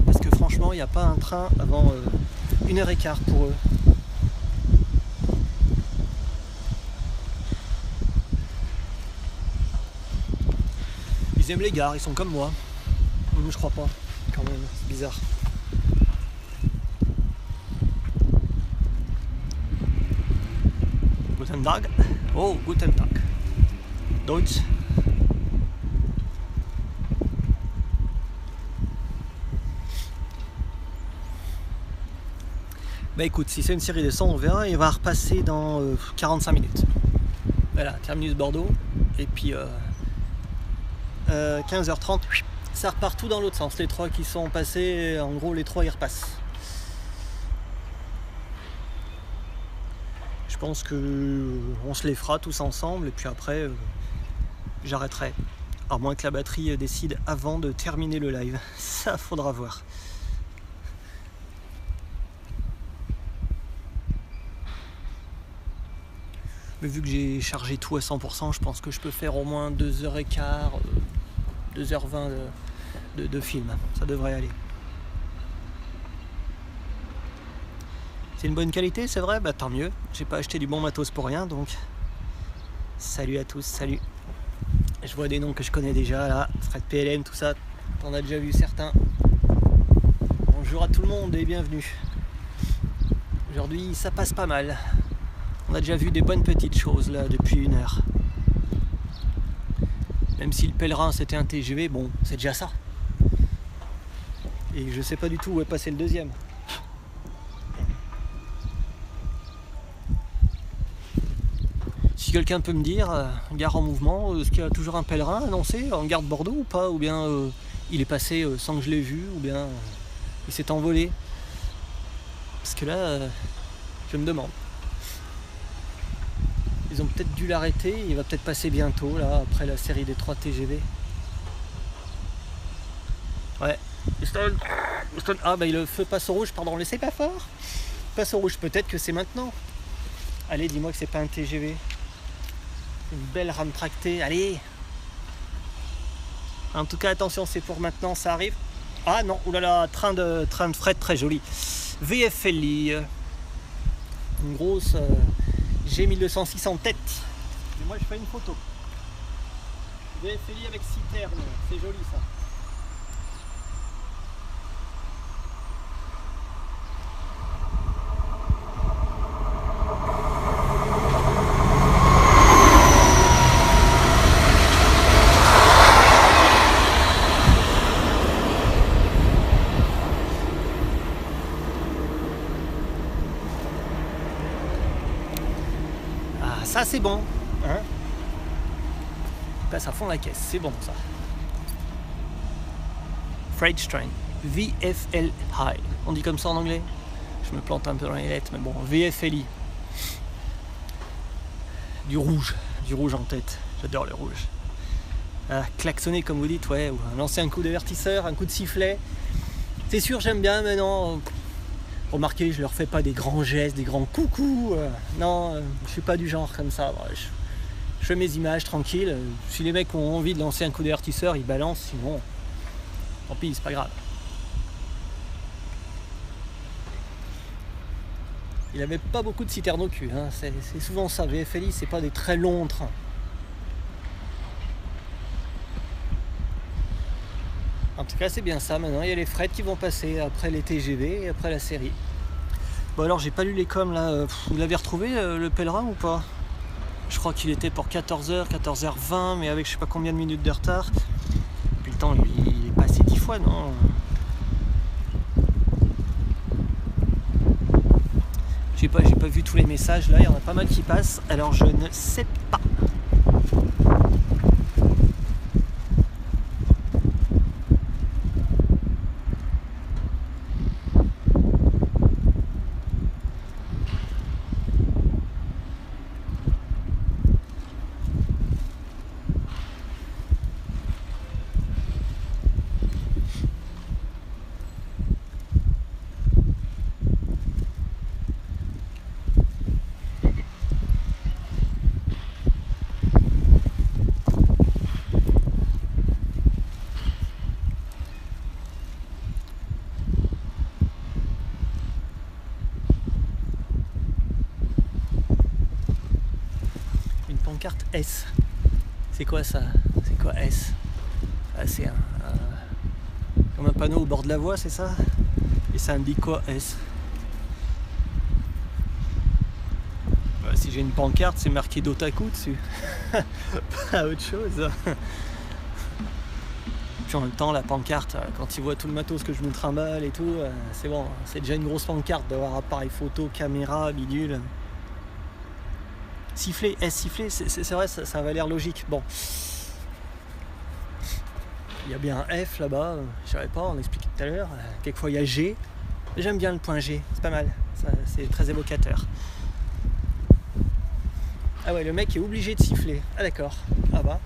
Parce que franchement, il n'y a pas un train avant 1h15 pour eux. Ils aiment les gares, ils sont comme moi. Je crois pas, quand même, c'est bizarre. Guten Tag. Oh, guten Tag. Deutsch. Bah écoute, si c'est une série de 100, on verra. Il va repasser dans 45 minutes. Voilà, terminus Bordeaux. Et puis 15h30, ça repart tout dans l'autre sens. Les trois qui sont passés, en gros les trois ils repassent. Je pense que on se les fera tous ensemble et puis après j'arrêterai. À moins que la batterie décide avant de terminer le live. Ça faudra voir. Mais vu que j'ai chargé tout à 100%, je pense que je peux faire au moins 2h15, 2h20 de film. Ça devrait aller. C'est une bonne qualité, c'est vrai? Bah tant mieux. J'ai pas acheté du bon matos pour rien, donc... Salut à tous, salut. Je vois des noms que je connais déjà, là. Fred PLM, tout ça. T'en as déjà vu certains. Bonjour à tout le monde et bienvenue. Aujourd'hui ça passe pas mal. On a déjà vu des bonnes petites choses là depuis 1 heure. Même si le pèlerin c'était un TGV, bon c'est déjà ça. Et je sais pas du tout où est passé le deuxième. Si quelqu'un peut me dire, gare en mouvement, est-ce qu'il y a toujours un pèlerin annoncé en gare de Bordeaux ou pas? Ou bien il est passé sans que je l'ai vu, ou bien il s'est envolé? Parce que là, je me demande. Ils ont peut-être dû l'arrêter, il va peut-être passer bientôt, là, après la série des 3 TGV. Ouais. Houston. Ah bah le feu passe au rouge, pardon, laissez pas fort. Passe au rouge, peut-être que c'est maintenant. Allez, dis-moi que c'est pas un TGV. Une belle rame tractée, allez. En tout cas, attention, c'est pour maintenant, ça arrive. Ah non, oulala, train de fret très joli. VFLI, une grosse G1206 en tête. Et moi, je fais une photo. VFLI avec citerne, c'est joli ça. Ça c'est bon, hein. Passe à fond la caisse, c'est bon ça. Freight Train, VFLI, on dit comme ça en anglais. Je me plante un peu dans les lettres, mais bon, VFLI. Du rouge en tête, j'adore le rouge. Ah, klaxonner comme vous dites, ouais, ou lancer un coup d'avertisseur, un coup de sifflet. C'est sûr, j'aime bien, mais non. Remarquez, je leur fais pas des grands gestes, des grands coucous. Non, je suis pas du genre comme ça. Je fais mes images tranquilles. Si les mecs ont envie de lancer un coup d'avertisseur, ils balancent. Sinon, tant pis, c'est pas grave. Il avait pas beaucoup de citernes au cul. Hein. C'est souvent ça. VFLI, c'est pas des très longs trains. En tout cas, c'est bien ça. Maintenant, il y a les frettes qui vont passer après les TGV et après la série. Bon, alors, j'ai pas lu les coms là. Vous l'avez retrouvé le pèlerin ou pas? Je crois qu'il était pour 14h, 14h20, mais avec je sais pas combien de minutes de retard. Puis le temps, il est passé 10 fois, non? J'ai pas vu tous les messages là. Il y en a pas mal qui passent. Alors, je ne sais pas. Pancarte S. C'est quoi ça? C'est quoi S? Ah, c'est comme un panneau au bord de la voie, c'est ça? Et ça indique quoi S? Si j'ai une pancarte, c'est marqué d'Otaku dessus. Pas autre chose. Puis en même temps, la pancarte, quand ils voient tout le matos que je me trimballe et tout, c'est bon. C'est déjà une grosse pancarte d'avoir appareil photo, caméra, bidule. Siffler, siffler, c'est vrai, ça avait l'air logique. Bon. Il y a bien un F là-bas, je savais pas, on expliquait tout à l'heure. Quelquefois il y a G. J'aime bien le point G, c'est pas mal. C'est très évocateur. Ah ouais, le mec est obligé de siffler. Ah d'accord. Ah bah.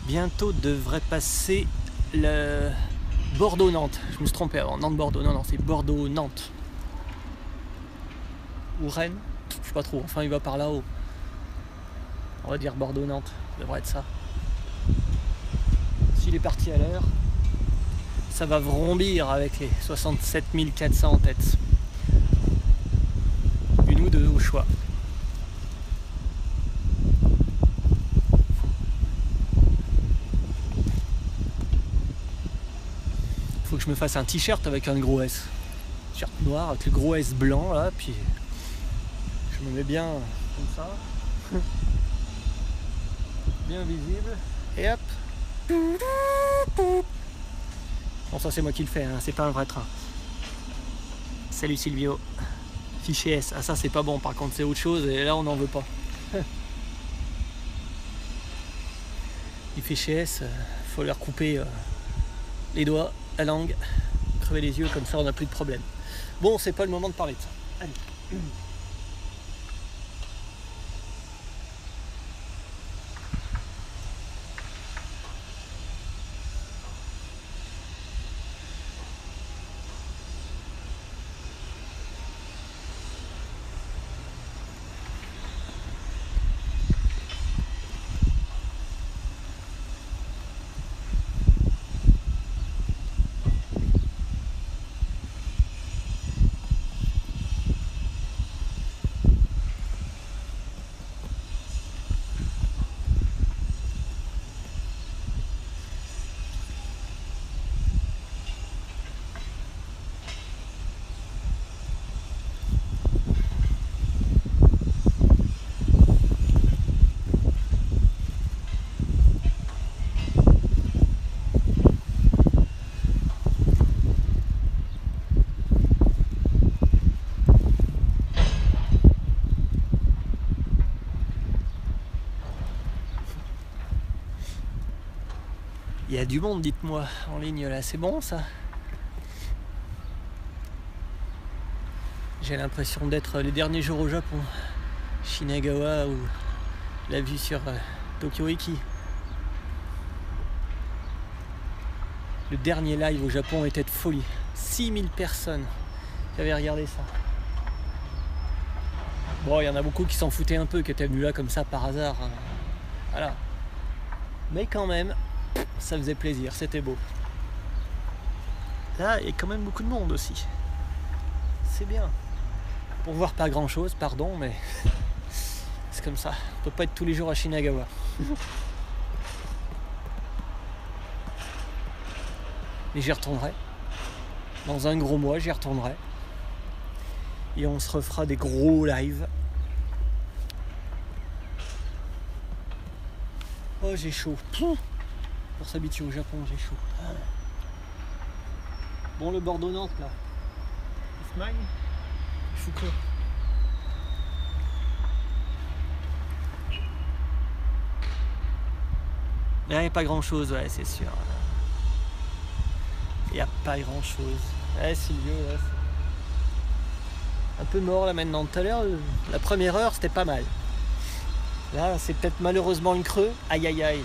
Bientôt devrait passer le Bordeaux-Nantes. Je me suis trompé avant. Nantes-Bordeaux. Non, c'est Bordeaux-Nantes. Ou Rennes. Je sais pas trop. Enfin, il va par là-haut. On va dire Bordeaux-Nantes. Ça devrait être ça. S'il est parti à l'heure, ça va vrombir avec les 67 400 en tête. Une ou deux au choix. Faut que je me fasse un t-shirt avec un gros S. T-shirt noir avec le gros S blanc là, puis je me mets bien comme ça. Bien visible. Et hop. Bon, ça c'est moi qui le fais, hein, c'est pas un vrai train. Salut Silvio. Fichier S. Ah ça c'est pas bon, par contre c'est autre chose et là on n'en veut pas. Les fichiers S, faut leur couper les doigts, la langue, crever les yeux, comme ça on n'a plus de problème. Bon, c'est pas le moment de parler de ça. Allez. Il y a du monde, dites-moi, en ligne là, c'est bon ça? J'ai l'impression d'être les derniers jours au Japon. Shinagawa ou la vue sur Tokyo Iki. Le dernier live au Japon était de folie. 6000 personnes qui avaient regardé ça. Bon, il y en a beaucoup qui s'en foutaient un peu, qui étaient venus là comme ça par hasard. Voilà. Mais quand même, ça faisait plaisir, c'était beau. Là, il y a quand même beaucoup de monde aussi. C'est bien. Pour voir pas grand chose, pardon, mais c'est comme ça. On peut pas être tous les jours à Shinagawa. Et j'y retournerai. Dans un gros mois, j'y retournerai. Et on se refera des gros lives. Oh, j'ai chaud. Pour s'habituer au Japon, j'ai chaud. Bon, le Bordeaux-Nantes, là. Il se magne. Il faut que... Il n'y a pas grand-chose, ouais, c'est sûr. Il n'y a pas grand-chose. Ouais, Silvio, là, c'est un peu mort, là, maintenant. Tout à l'heure, la première heure, c'était pas mal. Là, c'est peut-être malheureusement une creux. Aïe, aïe, aïe.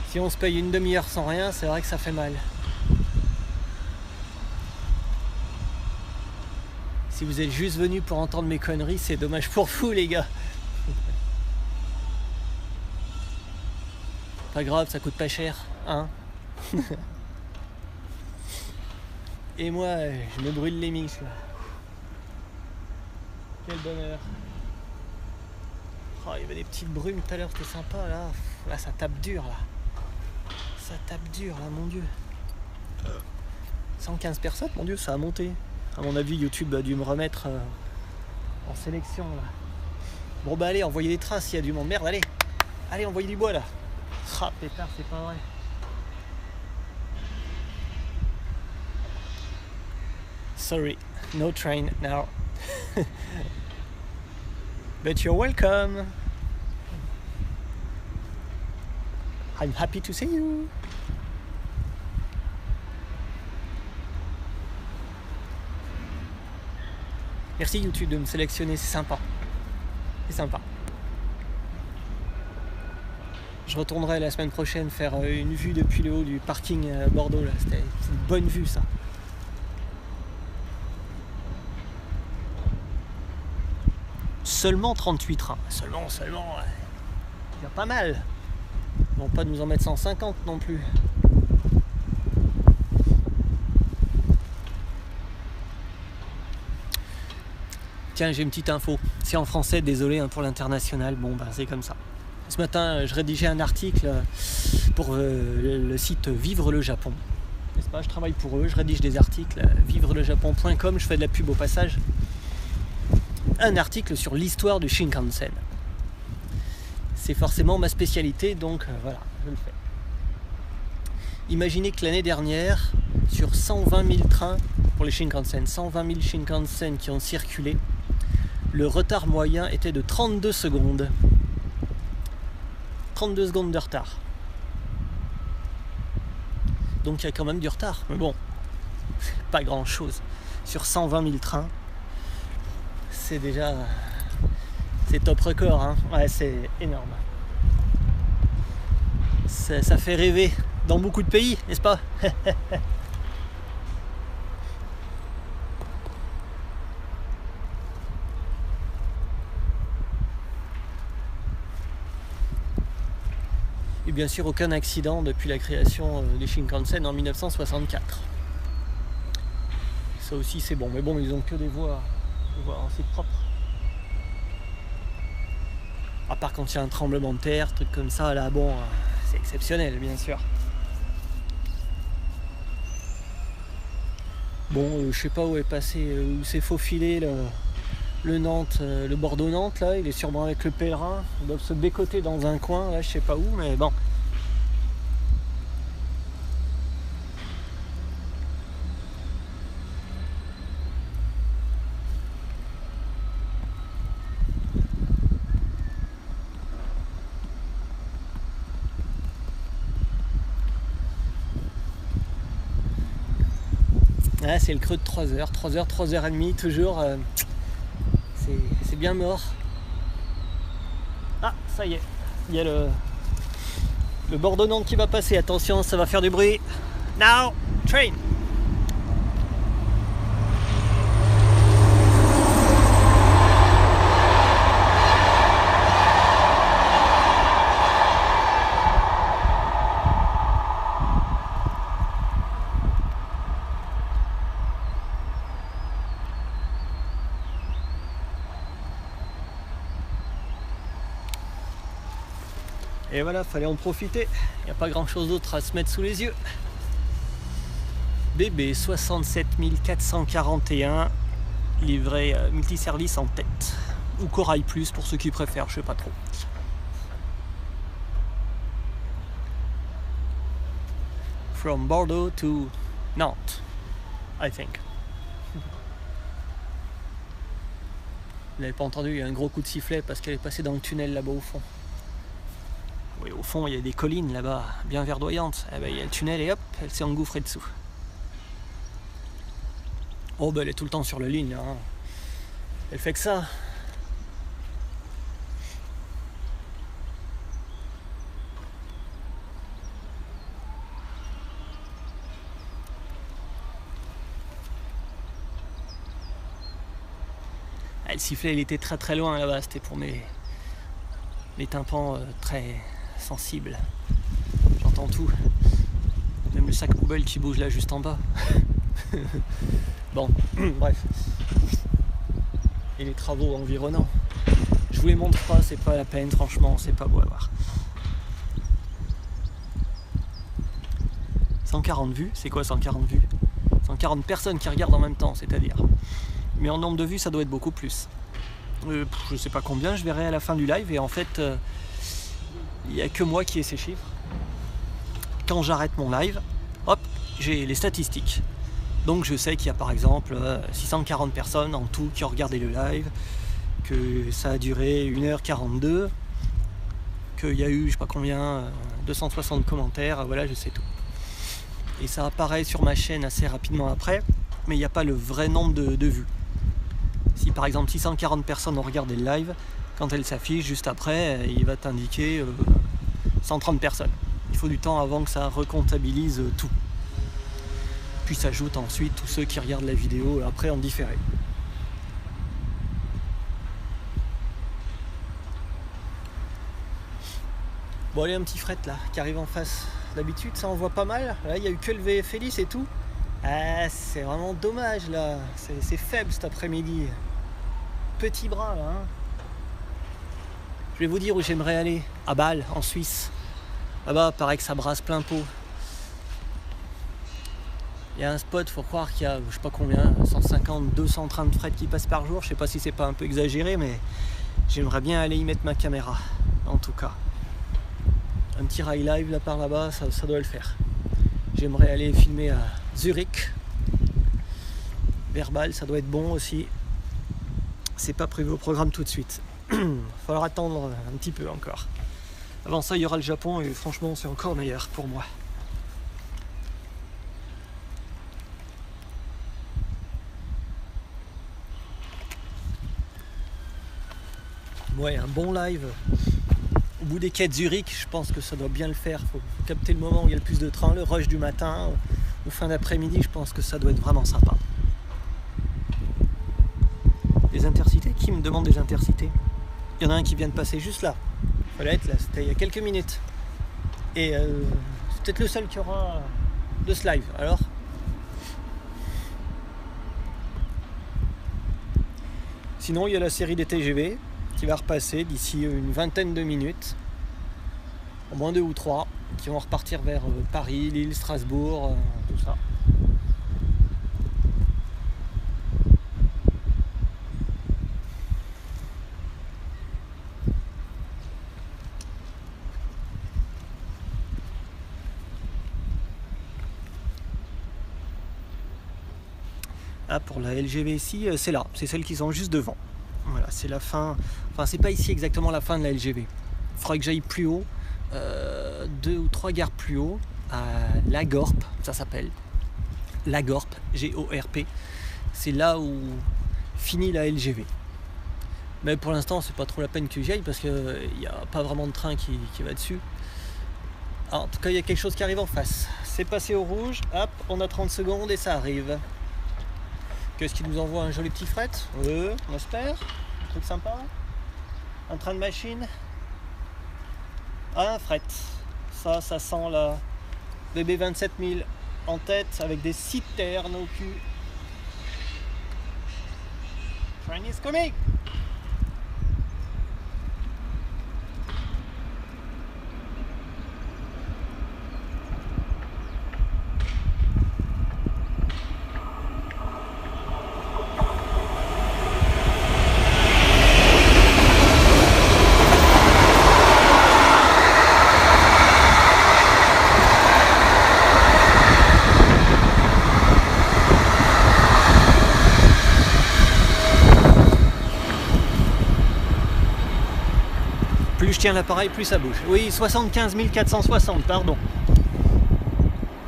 Si on se paye une demi-heure sans rien, c'est vrai que ça fait mal. Si vous êtes juste venus pour entendre mes conneries, c'est dommage pour vous, les gars. Pas grave, ça coûte pas cher, hein. Et moi, je me brûle les miches, là. Quel bonheur. Oh, il y avait des petites brumes tout à l'heure, c'était sympa, là. Là, ça tape dur, là. Ça tape dur, là, mon Dieu. 115 personnes, mon Dieu, ça a monté. À mon avis, YouTube a dû me remettre en sélection, là. Bon, bah allez, envoyez des traces s'il y a du monde. Merde, allez. Allez, envoyez du bois, là. Ah, pétard, c'est pas vrai. Sorry, no train now. But you're welcome. I'm happy to see you. Merci YouTube de me sélectionner, c'est sympa. C'est sympa. Je retournerai la semaine prochaine faire une vue depuis le haut du parking à Bordeaux. Là. C'était une bonne vue ça. Seulement 38 trains. Seulement, ouais. Il y a pas mal. Ils vont pas nous en mettre 150 non plus. Tiens, j'ai une petite info. C'est en français, désolé pour l'international. Bon, ben c'est comme ça. Ce matin, je rédigeais un article pour le site Vivre le Japon. N'est-ce pas ? Je travaille pour eux, je rédige des articles. vivrelejapon.com, je fais de la pub au passage. Un article sur l'histoire du Shinkansen. C'est forcément ma spécialité, donc voilà, je le fais. Imaginez que l'année dernière, sur 120 000 trains pour les Shinkansen, 120 000 Shinkansen qui ont circulé, le retard moyen était de 32 secondes. 32 secondes de retard. Donc il y a quand même du retard. Mais bon, pas grand chose. Sur 120 000 trains, c'est déjà... c'est top record, hein. Ouais, c'est énorme. Ça fait rêver dans beaucoup de pays, n'est-ce pas ? Et bien sûr, aucun accident depuis la création des Shinkansen en 1964. Ça aussi, c'est bon. Mais bon, ils ont que des voies assez propres. À part quand il y a un tremblement de terre, truc comme ça, là, bon, c'est exceptionnel, bien sûr. Bon, je sais pas où est passé, où s'est faufilé le Nantes, le Bordeaux-Nantes, là, il est sûrement avec le pèlerin, ils doivent se bécoter dans un coin, là, je sais pas où, mais bon. Ah, c'est le creux de 3 heures, 3h30, toujours, c'est bien mort. Ah, ça y est, il y a le Bordeaux-Nantes qui va passer, attention, ça va faire du bruit. Now, train. Et voilà, fallait en profiter. Il n'y a pas grand chose d'autre à se mettre sous les yeux. BB 67 441, livré multiservice en tête. Ou Corail Plus pour ceux qui préfèrent, je sais pas trop. From Bordeaux to Nantes, I think. Vous n'avez pas entendu, il y a un gros coup de sifflet parce qu'elle est passée dans le tunnel là-bas au fond. Oui, au fond, il y a des collines là-bas, bien verdoyantes. Eh ben, il y a le tunnel et hop, elle s'est engouffrée dessous. Oh, ben, elle est tout le temps sur la ligne. Hein. Elle fait que ça. Ah, le sifflet, il était très très loin là-bas. C'était pour mes tympans très sensibles. J'entends tout. Même le sac poubelle qui bouge là juste en bas. Bon, bref. Et les travaux environnants. Je vous les montre pas, c'est pas la peine, franchement, c'est pas beau à voir. 140 vues, c'est quoi 140 vues ? 140 personnes qui regardent en même temps, c'est-à-dire. Mais en nombre de vues, ça doit être beaucoup plus. Je sais pas combien, je verrai à la fin du live, et en fait, il n'y a que moi qui ai ces chiffres. Quand j'arrête mon live, hop, j'ai les statistiques. Donc je sais qu'il y a par exemple 640 personnes en tout qui ont regardé le live, que ça a duré 1h42, qu'il y a eu, je sais pas combien, 260 commentaires, voilà, je sais tout. Et ça apparaît sur ma chaîne assez rapidement après, mais il n'y a pas le vrai nombre de vues. Si par exemple 640 personnes ont regardé le live, quand elle s'affiche juste après, il va t'indiquer 130 personnes. Il faut du temps avant que ça recomptabilise tout. Puis s'ajoutent ensuite tous ceux qui regardent la vidéo après en différé. Bon allez, un petit fret là qui arrive en face. D'habitude ça en voit pas mal. Là il n'y a eu que le VF et tout. Ah, c'est vraiment dommage là. C'est faible cet après-midi. Petit bras là. Hein. Je vais vous dire où j'aimerais aller. À Bâle, en Suisse. Là-bas, paraît que ça brasse plein pot. Il y a un spot, faut croire qu'il y a, je sais pas combien, 150, 200 trains de fret qui passent par jour. Je sais pas si c'est pas un peu exagéré, mais j'aimerais bien aller y mettre ma caméra, en tout cas. Un petit rail live là par là-bas, ça doit le faire. J'aimerais aller filmer à Zurich. Verbal, ça doit être bon aussi. C'est pas prévu au programme tout de suite. Il va falloir attendre un petit peu encore. Avant ça, il y aura le Japon et franchement, c'est encore meilleur pour moi. Ouais, un bon live au bout des quais de Zurich, je pense que ça doit bien le faire. Faut capter le moment où il y a le plus de trains, le rush du matin ou fin d'après-midi, je pense que ça doit être vraiment sympa. Des intercités? Qui me demande des intercités? Il y en a un qui vient de passer juste là. Il fallait être là, c'était il y a quelques minutes. Et c'est peut-être le seul qui aura de ce live. Alors sinon, il y a la série des TGV qui va repasser d'ici une vingtaine de minutes, au moins 2 ou 3, qui vont repartir vers Paris, Lille, Strasbourg, tout ça. Ah, pour la LGV ici, c'est là, c'est celle qui sont juste devant. Voilà, c'est la fin, enfin c'est pas ici exactement la fin de la LGV. Il faudrait que j'aille plus haut, 2 ou 3 gares plus haut, à Lagorp, ça s'appelle. Lagorp, G-O-R-P. C'est là où finit la LGV. Mais pour l'instant, c'est pas trop la peine que j'y aille parce qu'il n'y a pas vraiment de train qui va dessus. Alors, en tout cas, il y a quelque chose qui arrive en face. C'est passé au rouge, hop, on a 30 secondes et ça arrive. Qu'est-ce qui nous envoie un joli petit fret? On espère. Un truc sympa. Un train de machine. Ah, un fret. Ça sent la BB 27000 en tête avec des citernes au cul. Train is coming! Plus je tiens l'appareil, plus ça bouge. Oui, 75 460, pardon.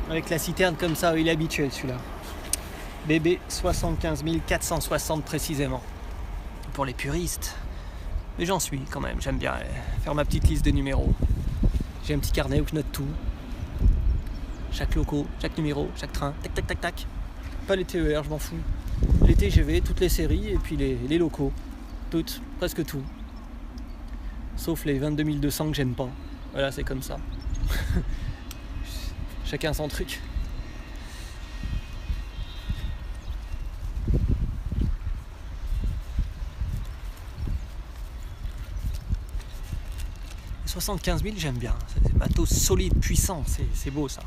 Avec la citerne comme ça, il est habituel celui-là. BB 75 460 précisément. Pour les puristes. Mais j'en suis quand même, j'aime bien faire ma petite liste de numéros. J'ai un petit carnet où je note tout. Chaque loco, chaque numéro, chaque train, tac tac tac tac. Pas les TER, je m'en fous. Les TGV, toutes les séries et puis les locaux. Toutes, presque tout. Sauf les 22 200 que j'aime pas. Voilà, c'est comme ça. Chacun son truc. Les 75 000, j'aime bien. C'est matos solide, puissant. C'est beau ça.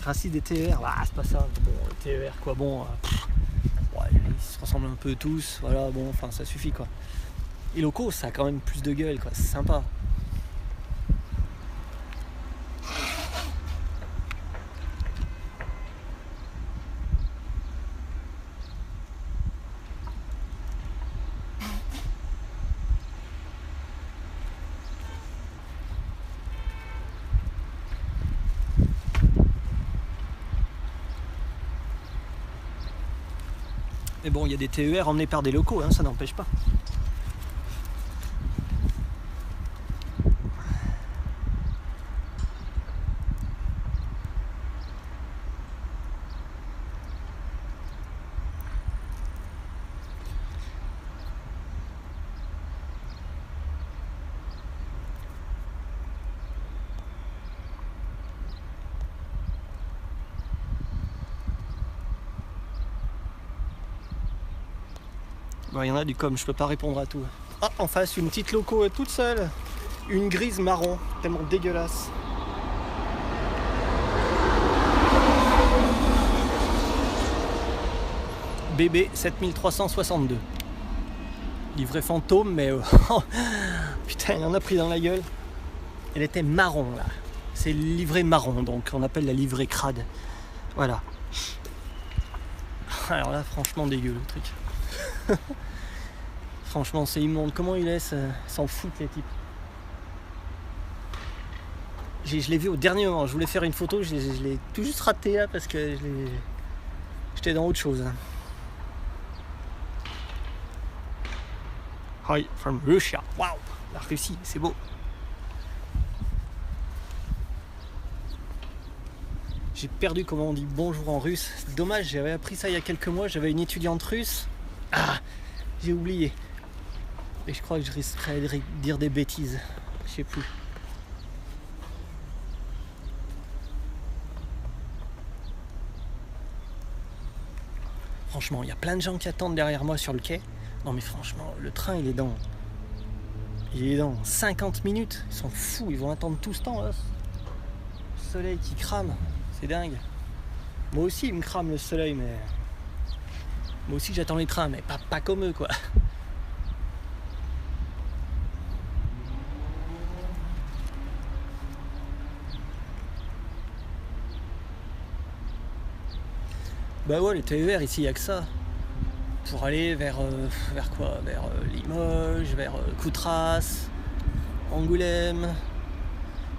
Racine des TER, bah, c'est pas ça. Bon, les TER, quoi, bon. Ouais, ils se ressemblent un peu tous. Voilà, bon, enfin, ça suffit quoi. Et locaux, ça a quand même plus de gueule, quoi. C'est sympa. Mais bon, il y a des TER emmenés par des locaux, hein, ça n'empêche pas. Bon, il y en a du com, je peux pas répondre à tout. Ah, en face, une petite loco toute seule. Une grise marron, tellement dégueulasse. BB 7362. Livret fantôme, mais putain, il en a pris dans la gueule. Elle était marron là. C'est le livret marron, donc on appelle la livrée crade. Voilà. Alors là, franchement dégueu le truc. Franchement, c'est immonde. Comment ils laissent s'en foutent les types. Je l'ai vu au dernier moment. Je voulais faire une photo, je l'ai tout juste raté là parce que j'étais dans autre chose. Hi from Russia. Waouh, la Russie, c'est beau. J'ai perdu comment on dit bonjour en russe. C'est dommage, j'avais appris ça il y a quelques mois. J'avais une étudiante russe. Ah, j'ai oublié. Et je crois que je risquerais de dire des bêtises. Je sais plus. Franchement, il y a plein de gens qui attendent derrière moi sur le quai. Non mais franchement, le train il est dans 50 minutes. Ils sont fous, ils vont attendre tout ce temps là. Le soleil qui crame, c'est dingue. Moi aussi il me crame le soleil, mais moi aussi j'attends les trains, mais pas comme eux quoi. Bah ouais, les TER ici, il n'y a que ça. Pour aller vers quoi? Vers Limoges, vers Coutras, Angoulême,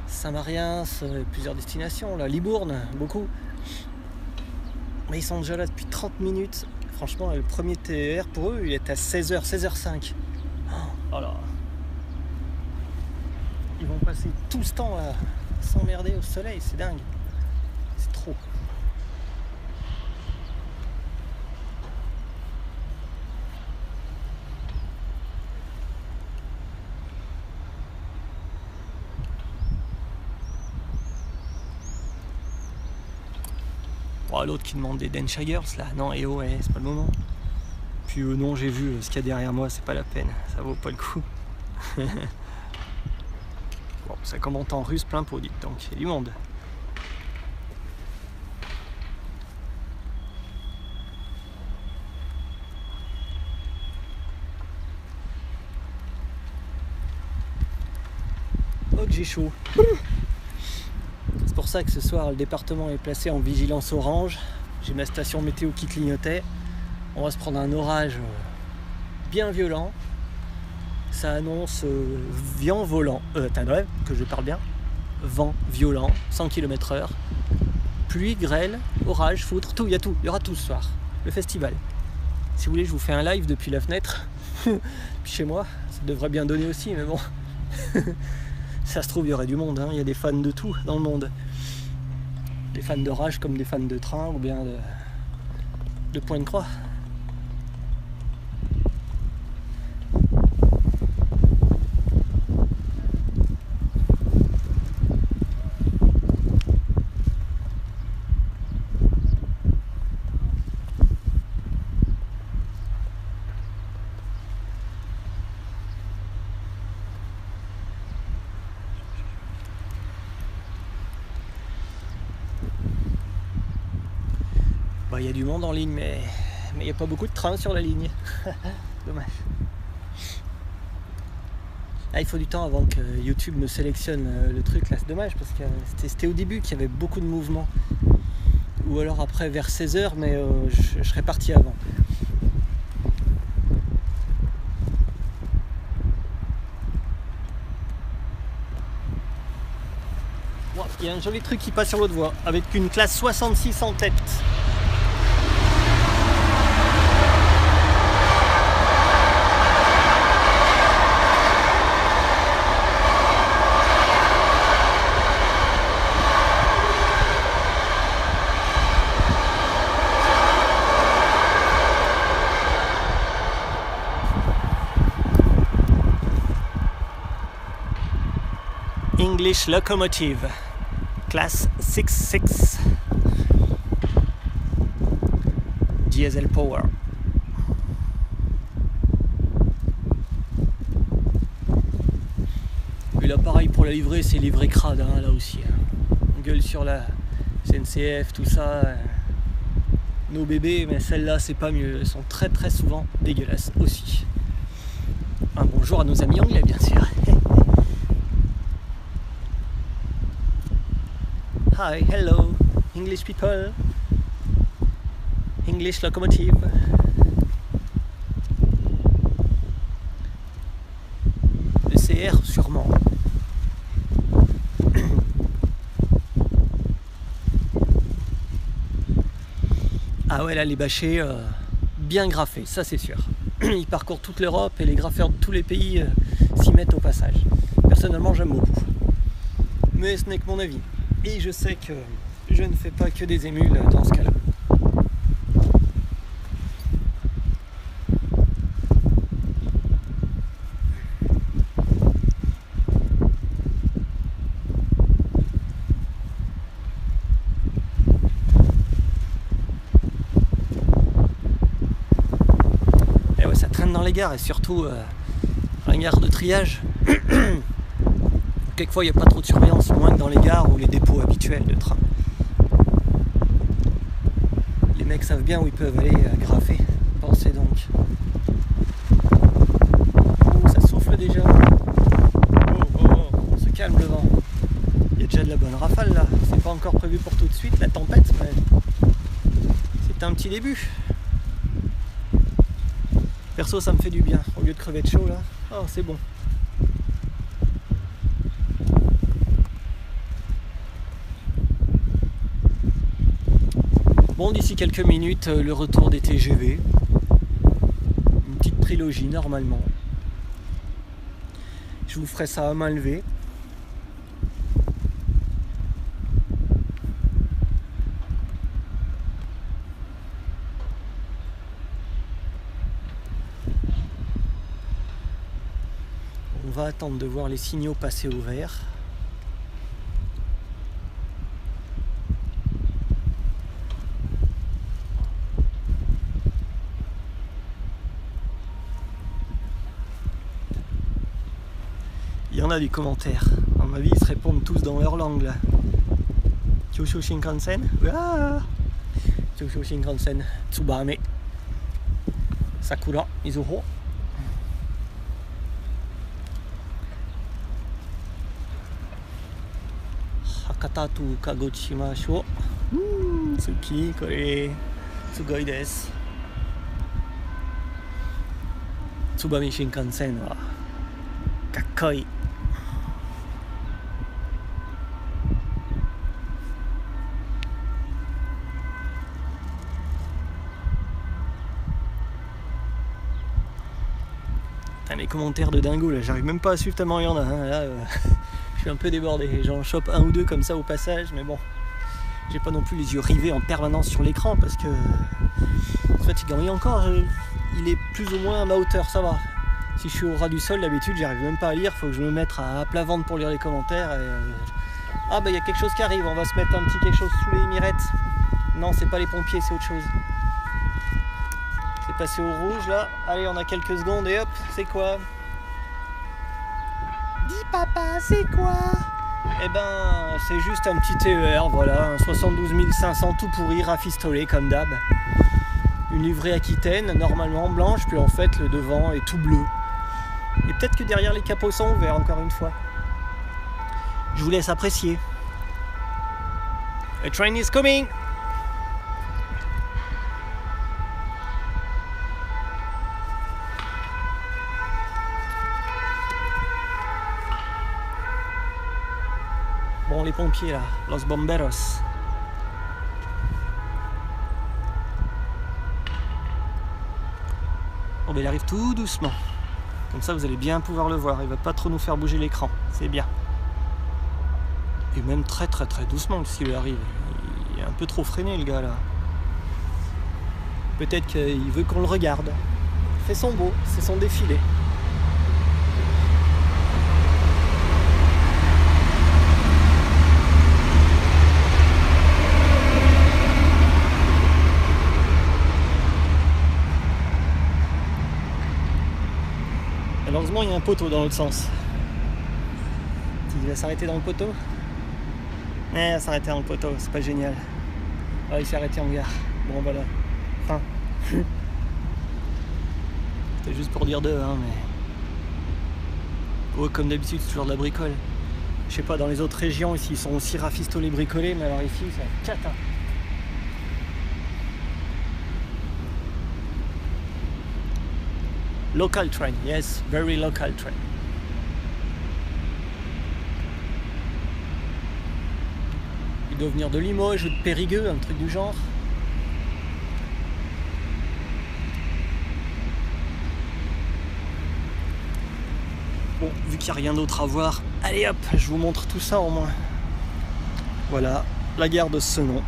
Saint-Mariens, plusieurs destinations, là, Libourne, beaucoup. Mais ils sont déjà là depuis 30 minutes. Franchement, le premier TER pour eux, il est à 16h, 16h05. Oh là. Ils vont passer tout ce temps là, s'emmerder au soleil, c'est dingue. C'est trop. Oh, l'autre qui demande des Denshires là, non, et oh, ouais, c'est pas le moment. Puis non, j'ai vu ce qu'il y a derrière moi, c'est pas la peine, ça vaut pas le coup. Bon, ça commente en russe plein pot, dites donc, il y a du monde. Oh que j'ai chaud. C'est pour ça que ce soir le département est placé en vigilance orange. J'ai ma station météo qui clignotait. On va se prendre un orage bien violent. Ça annonce vent volant. T'as un rêve que je parle bien. Vent violent, 100 km/h. Pluie, grêle, orage, foutre, tout, il y a tout. Il y aura tout ce soir. Le festival. Si vous voulez, je vous fais un live depuis la fenêtre. Puis chez moi, ça devrait bien donner aussi, mais bon. Ça se trouve, il y aurait du monde, hein. Il y a des fans de tout dans le monde. Des fans d'orage comme des fans de train ou bien de point de croix. Il y a du monde en ligne, mais il n'y a pas beaucoup de trains sur la ligne. Dommage. Ah, il faut du temps avant que YouTube me sélectionne le truc là, c'est dommage parce que c'était au début qu'il y avait beaucoup de mouvements. Ou alors après vers 16h, mais je serais parti avant. Il y a un joli truc qui passe sur l'autre voie avec une classe 66 en tête. English locomotive, class 66, diesel power. puis là pareil pour la livrée, c'est livré crade hein, là aussi. On gueule sur la SNCF, tout ça. Nos bébés, mais celles-là c'est pas mieux. Elles sont très très souvent dégueulasses aussi. Un bonjour à nos amis anglais bien sûr. Hi, hello, English people. English locomotive. Le CR sûrement. Ah ouais là les bâchers bien graffés, ça c'est sûr. Ils parcourent toute l'Europe et les graffeurs de tous les pays s'y mettent au passage. Personnellement j'aime beaucoup. Mais ce n'est que mon avis. Et je sais que je ne fais pas que des émules dans ce cas-là. Et ouais, ça traîne dans les gares et surtout la gare de triage. Quelquefois il n'y a pas trop de surveillance, moins que dans les gares ou les dépôts habituels de train. Les mecs savent bien où ils peuvent aller graffer. Pensez donc. Oh, ça souffle déjà. On se calme le vent. Il y a déjà de la bonne rafale là. C'est pas encore prévu pour tout de suite la tempête, mais c'est un petit début. Perso ça me fait du bien. Au lieu de crever de chaud là, oh c'est bon. Bon, d'ici quelques minutes, le retour des TGV. Une petite trilogie normalement. Je vous ferai ça à main levée. On va attendre de voir les signaux passer au vert. Il y en a des commentaires. À mon avis, ils se répondent tous dans leur langue là. Kyushu Shinkansen. Ah Kyushu Shinkansen. Tsubame. Sakura. Mizuho. Hakata to Kagoshima sho. Tsuki, kore. Sugoi desu. Tsubame Shinkansen wa kakkoi. Les commentaires de dingo là, j'arrive même pas à suivre tellement il y en a. Hein. Là, je suis un peu débordé. J'en chope un ou deux comme ça au passage, mais bon, j'ai pas non plus les yeux rivés en permanence sur l'écran parce que c'est fatigant. Et encore, il est plus ou moins à ma hauteur, ça va. Si je suis au ras du sol d'habitude, j'arrive même pas à lire. Faut que je me mette à plat ventre pour lire les commentaires. Et... ah bah il y a quelque chose qui arrive. On va se mettre un petit quelque chose sous les mirettes. Non, c'est pas les pompiers, c'est autre chose. C'est passé au rouge là. Allez, on a quelques secondes et hop, c'est quoi? Dis papa, c'est quoi? Eh ben, c'est juste un petit TER, voilà, un 72 500 tout pourri, rafistolé comme d'hab. Une livrée Aquitaine, normalement blanche, puis en fait le devant est tout bleu. Et peut-être que derrière les capots sont ouverts encore une fois. Je vous laisse apprécier. A train is coming! Bon, les pompiers là, los bomberos. Bon, ben il arrive tout doucement. Comme ça, vous allez bien pouvoir le voir. Il va pas trop nous faire bouger l'écran. C'est bien. Et même très très très doucement s'il arrive. Il est un peu trop freiné le gars là. Peut-être qu'il veut qu'on le regarde. Il fait son beau, c'est son défilé. Malheureusement, il y a un poteau dans l'autre sens. Il va s'arrêter dans le poteau. Il va s'arrêter dans le poteau, c'est pas génial. Ah, il s'est arrêté en gare. Bon voilà. Fin. C'était juste pour dire deux, hein, mais... Oh, comme d'habitude, c'est toujours de la bricole. Je sais pas, dans les autres régions, ici, ils sont aussi rafistolés, bricolés, mais alors ici, c'est cata. Local train, yes, very local train. Il doit venir de Limoges ou de Périgueux, un truc du genre. Bon, vu qu'il n'y a rien d'autre à voir, allez hop, je vous montre tout ça au moins. Voilà, la gare de Senon.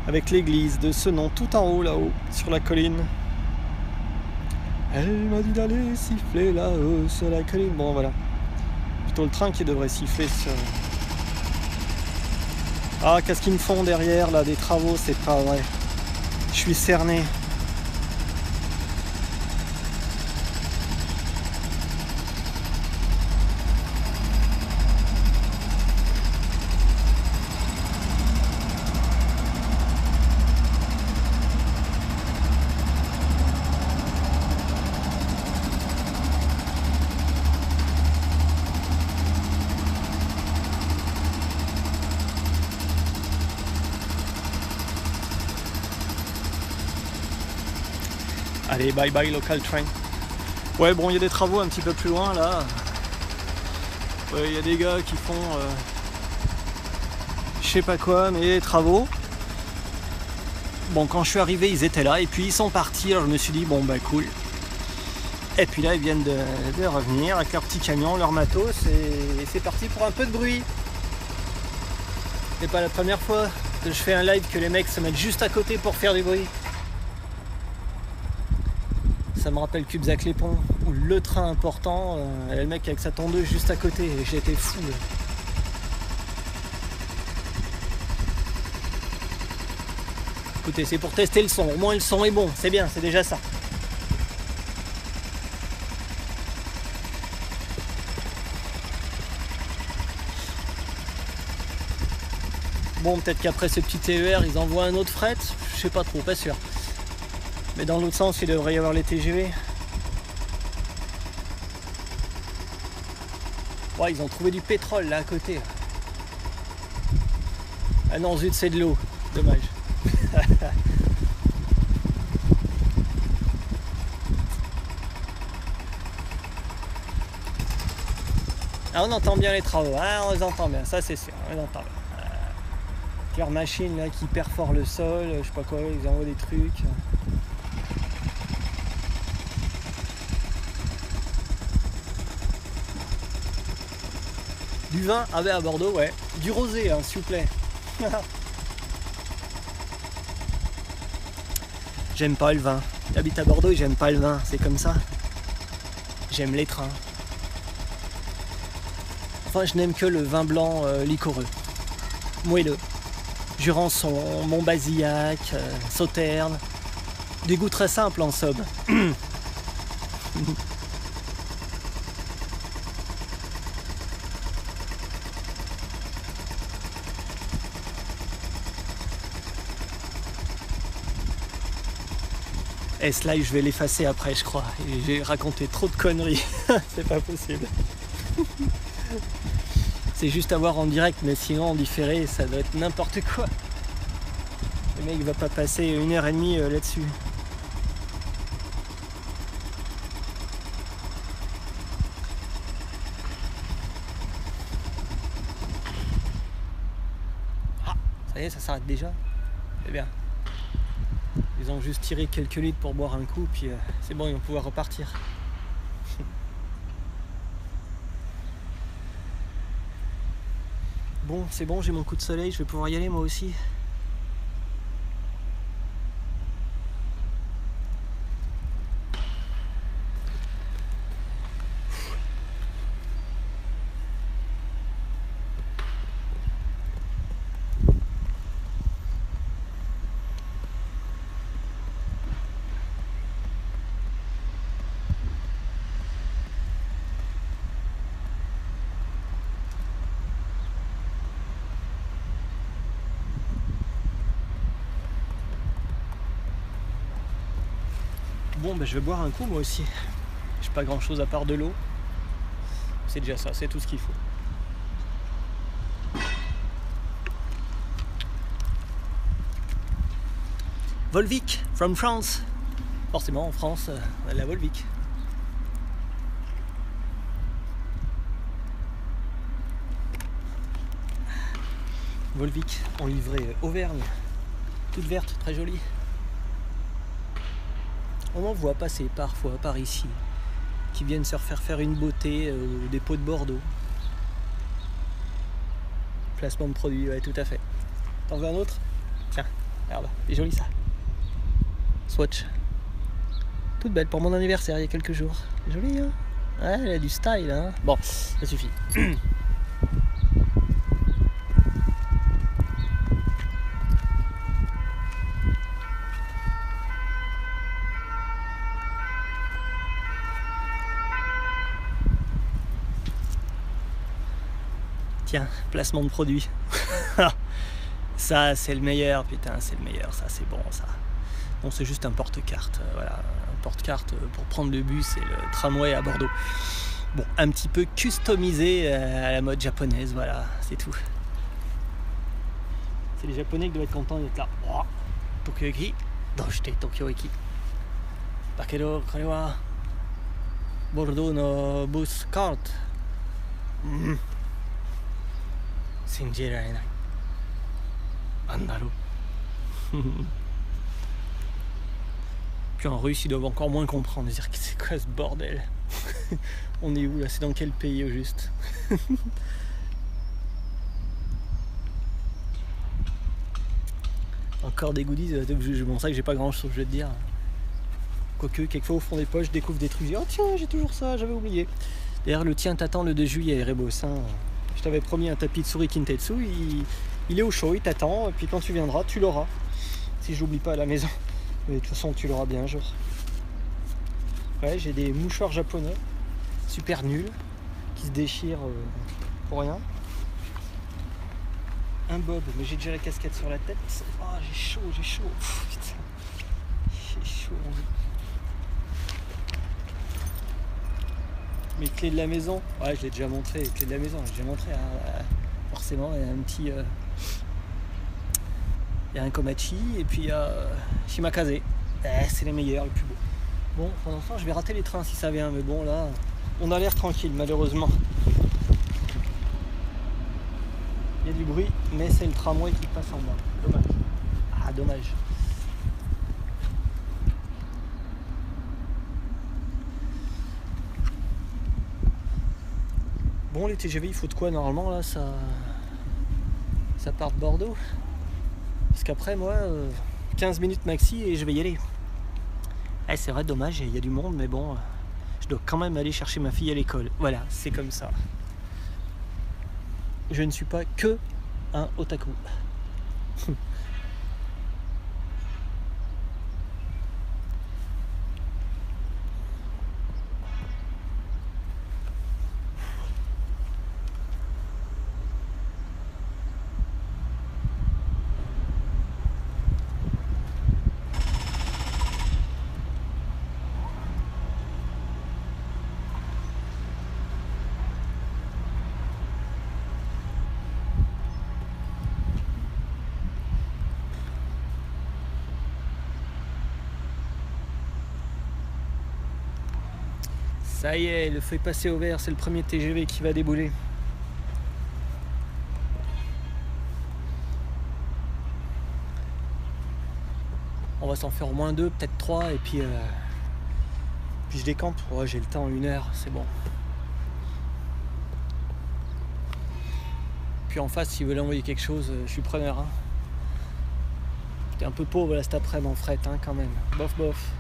Avec l'église de Senon tout en haut là-haut, sur la colline. Elle m'a dit d'aller siffler là-haut sur la colline. Bon voilà, plutôt le train qui devrait siffler sur... Ah, qu'est-ce qu'ils me font derrière là, des travaux, c'est pas vrai. Je suis cerné. Allez, bye bye local train. Ouais, bon, il y a des travaux un petit peu plus loin là. Ouais, il y a des gars qui font je sais pas quoi, mais des travaux. Bon, quand je suis arrivé, ils étaient là et puis ils sont partis. Alors je me suis dit, bon bah cool. Et puis là, ils viennent de revenir avec leur petit camion, leur matos, et c'est parti pour un peu de bruit. C'est pas la première fois que je fais un live que les mecs se mettent juste à côté pour faire du bruit. Ça me rappelle Cubzac-les-Ponts, où le train important, et le mec avec sa tondeuse juste à côté, et j'ai été fou. Écoutez, c'est pour tester le son, au moins le son est bon, c'est bien, c'est déjà ça. Bon, peut-être qu'après ce petit TER, ils envoient un autre fret, je sais pas trop, pas sûr. Mais dans l'autre sens, il devrait y avoir les TGV. Ouais, ils ont trouvé du pétrole là à côté. Ah non, zut, c'est de l'eau. Dommage. Ah, on entend bien les travaux. Ah, on les entend bien, ça c'est sûr. On les entend bien. Leurs machines là qui perforent le sol, je sais pas quoi, ils envoient des trucs. Du vin, ah ben à Bordeaux, ouais. Du rosé, hein, s'il vous plaît. J'aime pas le vin. J'habite à Bordeaux et j'aime pas le vin, c'est comme ça. J'aime les trains. Enfin, je n'aime que le vin blanc liquoreux. Moelleux. Jurançon, Montbazillac, Sauterne. Des goûts très simples en somme. Et ce live, je vais l'effacer après, je crois. Et j'ai raconté trop de conneries. C'est pas possible. C'est juste à voir en direct, mais sinon en différé, ça doit être n'importe quoi. Le mec va pas passer 1h30 là-dessus. Ah, ça y est, ça s'arrête déjà. C'est bien. Ils ont juste tiré quelques litres pour boire un coup, puis c'est bon, ils vont pouvoir repartir. Bon, c'est bon, j'ai mon coup de soleil, je vais pouvoir y aller moi aussi. Bon, ben, je vais boire un coup moi aussi. J'ai pas grand chose à part de l'eau. C'est déjà ça, c'est tout ce qu'il faut. Volvic, from France. Forcément, en France, la Volvic. Volvic, en livrée Auvergne. Toute verte, très jolie. On en voit passer parfois par ici, qui viennent se refaire faire une beauté au dépôt de Bordeaux. Placement de produit, ouais, tout à fait. T'en veux un autre? Tiens, regarde, c'est joli ça. Swatch. Toute belle pour mon anniversaire il y a quelques jours. Jolie, hein? Ouais, elle a du style, hein? Bon, ça suffit. Tiens, placement de produit. Ça, c'est le meilleur, putain, c'est le meilleur, ça, c'est bon, ça. Bon, c'est juste un porte-carte, voilà, un porte-carte pour prendre le bus et le tramway à Bordeaux. Bon, un petit peu customisé à la mode japonaise, voilà, c'est tout. C'est les Japonais qui doivent être contents d'être là. Oh, Tokyo-eki, doshite Tokyo-eki. Takedo, kore wa Bordeaux no bus cart. Shinjirarenai. Andalo. Puis en russe, ils doivent encore moins comprendre, dire que c'est quoi ce bordel. On est où là? C'est dans quel pays au juste? Encore des goodies, bon ça que j'ai pas grand chose, je vais te dire. Quoique, quelquefois au fond des poches, je découvre des trucs, je dis, oh tiens, j'ai toujours ça, j'avais oublié. D'ailleurs, le tien t'attend le 2 juillet, Rebos. Hein. Je t'avais promis un tapis de souris Kintetsu, il est au chaud, il t'attend, et puis quand tu viendras, tu l'auras. Si je l'oublie pas à la maison. Mais de toute façon, tu l'auras bien un jour. Ouais, j'ai des mouchoirs japonais, super nuls, qui se déchirent pour rien. Un bob, mais j'ai déjà la casquette sur la tête. Oh, j'ai chaud, j'ai chaud. Pff, putain. J'ai chaud. Mes clés de la maison, ouais, je l'ai déjà montré, les clés de la maison, j'ai déjà montré. Forcément, il y a un petit. Il y a un Komachi et puis Shimakaze. C'est les meilleurs, les plus beaux. Bon, pour l'instant, je vais rater les trains si ça vient, mais bon, là, on a l'air tranquille, malheureusement. Il y a du bruit, mais c'est le tramway qui passe en bas. Dommage. Ah, dommage. Bon, les TGV, il faut de quoi normalement là? Ça part de Bordeaux. Parce qu'après, moi, 15 minutes maxi et je vais y aller. C'est vrai, dommage, il y a du monde, mais bon, je dois quand même aller chercher ma fille à l'école. Voilà, c'est comme ça. Je ne suis pas que un otaku. Ça y est, le fait passer au vert, c'est le premier TGV qui va débouler. On va s'en faire au moins 2, peut-être 3, et puis je décampe. Ouais, j'ai le temps, 1 heure, c'est bon. Puis en face, s'ils veulent envoyer quelque chose, je suis preneur. Hein. T'es un peu pauvre là cet après-midi en fret, hein, quand même. Bof, bof.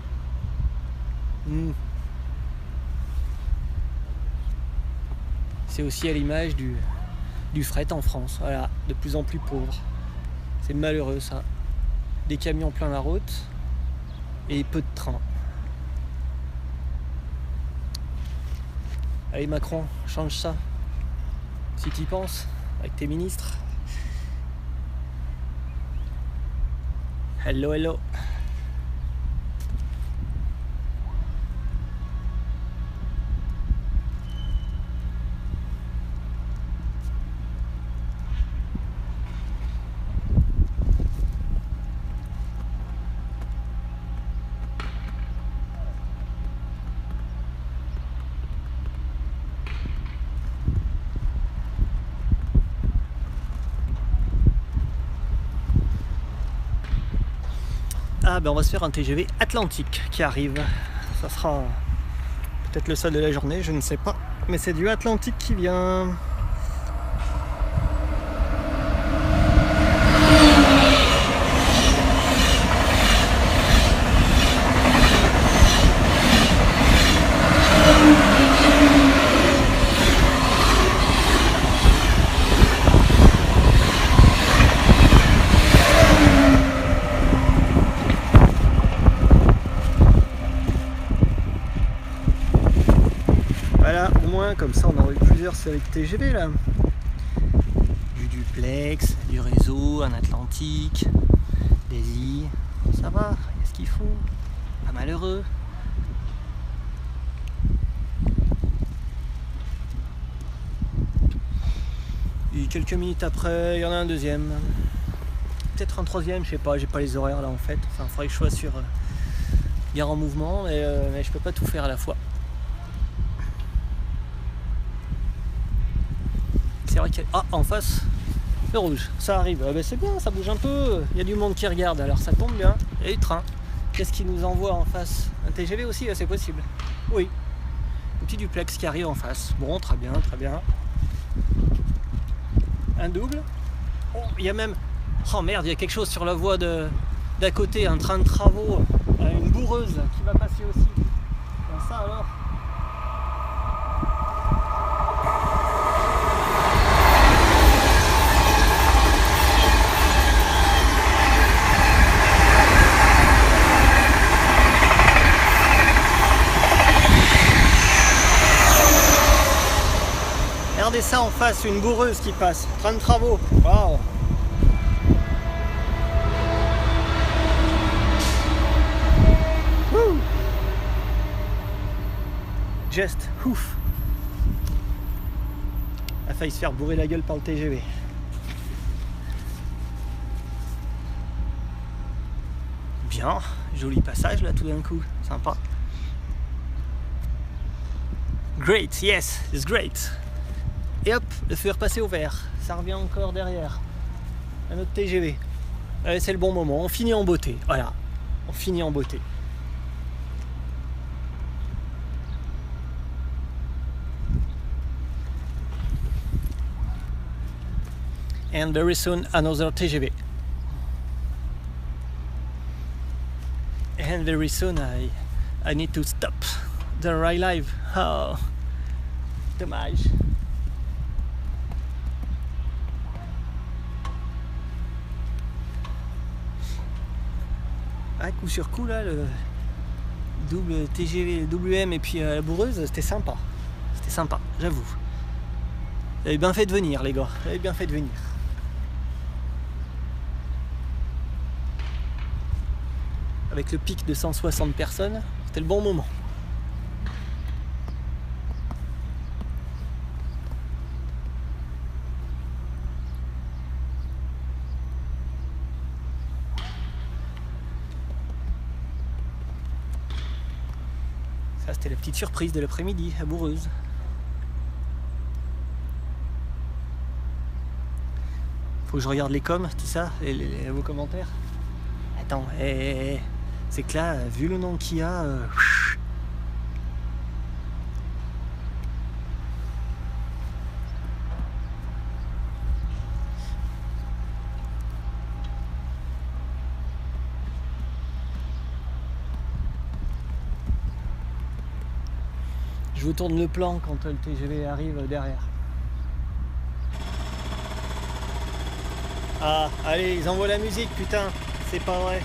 C'est aussi à l'image du fret en France, voilà, de plus en plus pauvre. C'est malheureux ça. Des camions plein la route et peu de trains. Allez Macron, change ça. Si tu y penses, avec tes ministres. Hello, hello. Ah ben on va se faire un TGV Atlantique qui arrive. Ça sera peut-être le seul de la journée, je ne sais pas. Mais c'est du Atlantique qui vient. Voilà, au moins comme ça on aura eu plusieurs séries de TGV là. Du duplex, du réseau, un Atlantique, des I, ça va, il y a ce qu'il faut, pas malheureux. Et quelques minutes après, il y en a un deuxième. Peut-être un troisième, je sais pas, j'ai pas les horaires là en fait. Enfin, il faudrait que je sois sur Gare en Mouvement, mais je peux pas tout faire à la fois. C'est vrai qu'il y a... Ah, en face, le rouge, ça arrive. Ah ben c'est bien, ça bouge un peu. Il y a du monde qui regarde, alors ça tombe bien. Il y a du train. Qu'est-ce qui nous envoie en face? Un TGV aussi, c'est possible. Oui. Un petit duplex qui arrive en face. Bon, très bien, très bien. Un double. Oh, il y a même... Oh merde, il y a quelque chose sur la voie d'à côté, un train de travaux, une boureuse qui va passer aussi. Ben ça alors. Regardez ça en face, une boureuse qui passe, train de travaux. Waouh! Just ouf! A failli se faire bourrer la gueule par le TGV. Bien, joli passage là tout d'un coup, sympa. Great, yes, it's great. Et hop, le feu est repassé au vert. Ça revient encore derrière. Un autre TGV. Allez, c'est le bon moment. On finit en beauté. Voilà. On finit en beauté. And very soon another TGV. And very soon I need to stop the ride live. Oh, dommage. Ah, coup sur coup là, le double TGV, WM et puis la boureuse, c'était sympa. C'était sympa, j'avoue. Vous avez bien fait de venir les gars, vous avez bien fait de venir. Avec le pic de 160 personnes, c'était le bon moment. Ça, c'était la petite surprise de l'après-midi à Boureuse. Faut que je regarde les coms, tout ça, et vos commentaires. Attends, c'est que là, vu le nom qu'il y a... Je vous tourne le plan quand le TGV arrive derrière. Ah, allez, ils envoient la musique, putain, c'est pas vrai.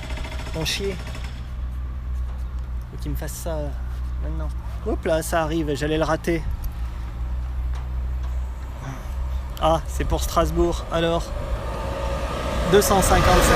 T'en chier. Faut qu'ils me fassent ça maintenant. Hop là, ça arrive, j'allais le rater. Ah, c'est pour Strasbourg, alors. 257.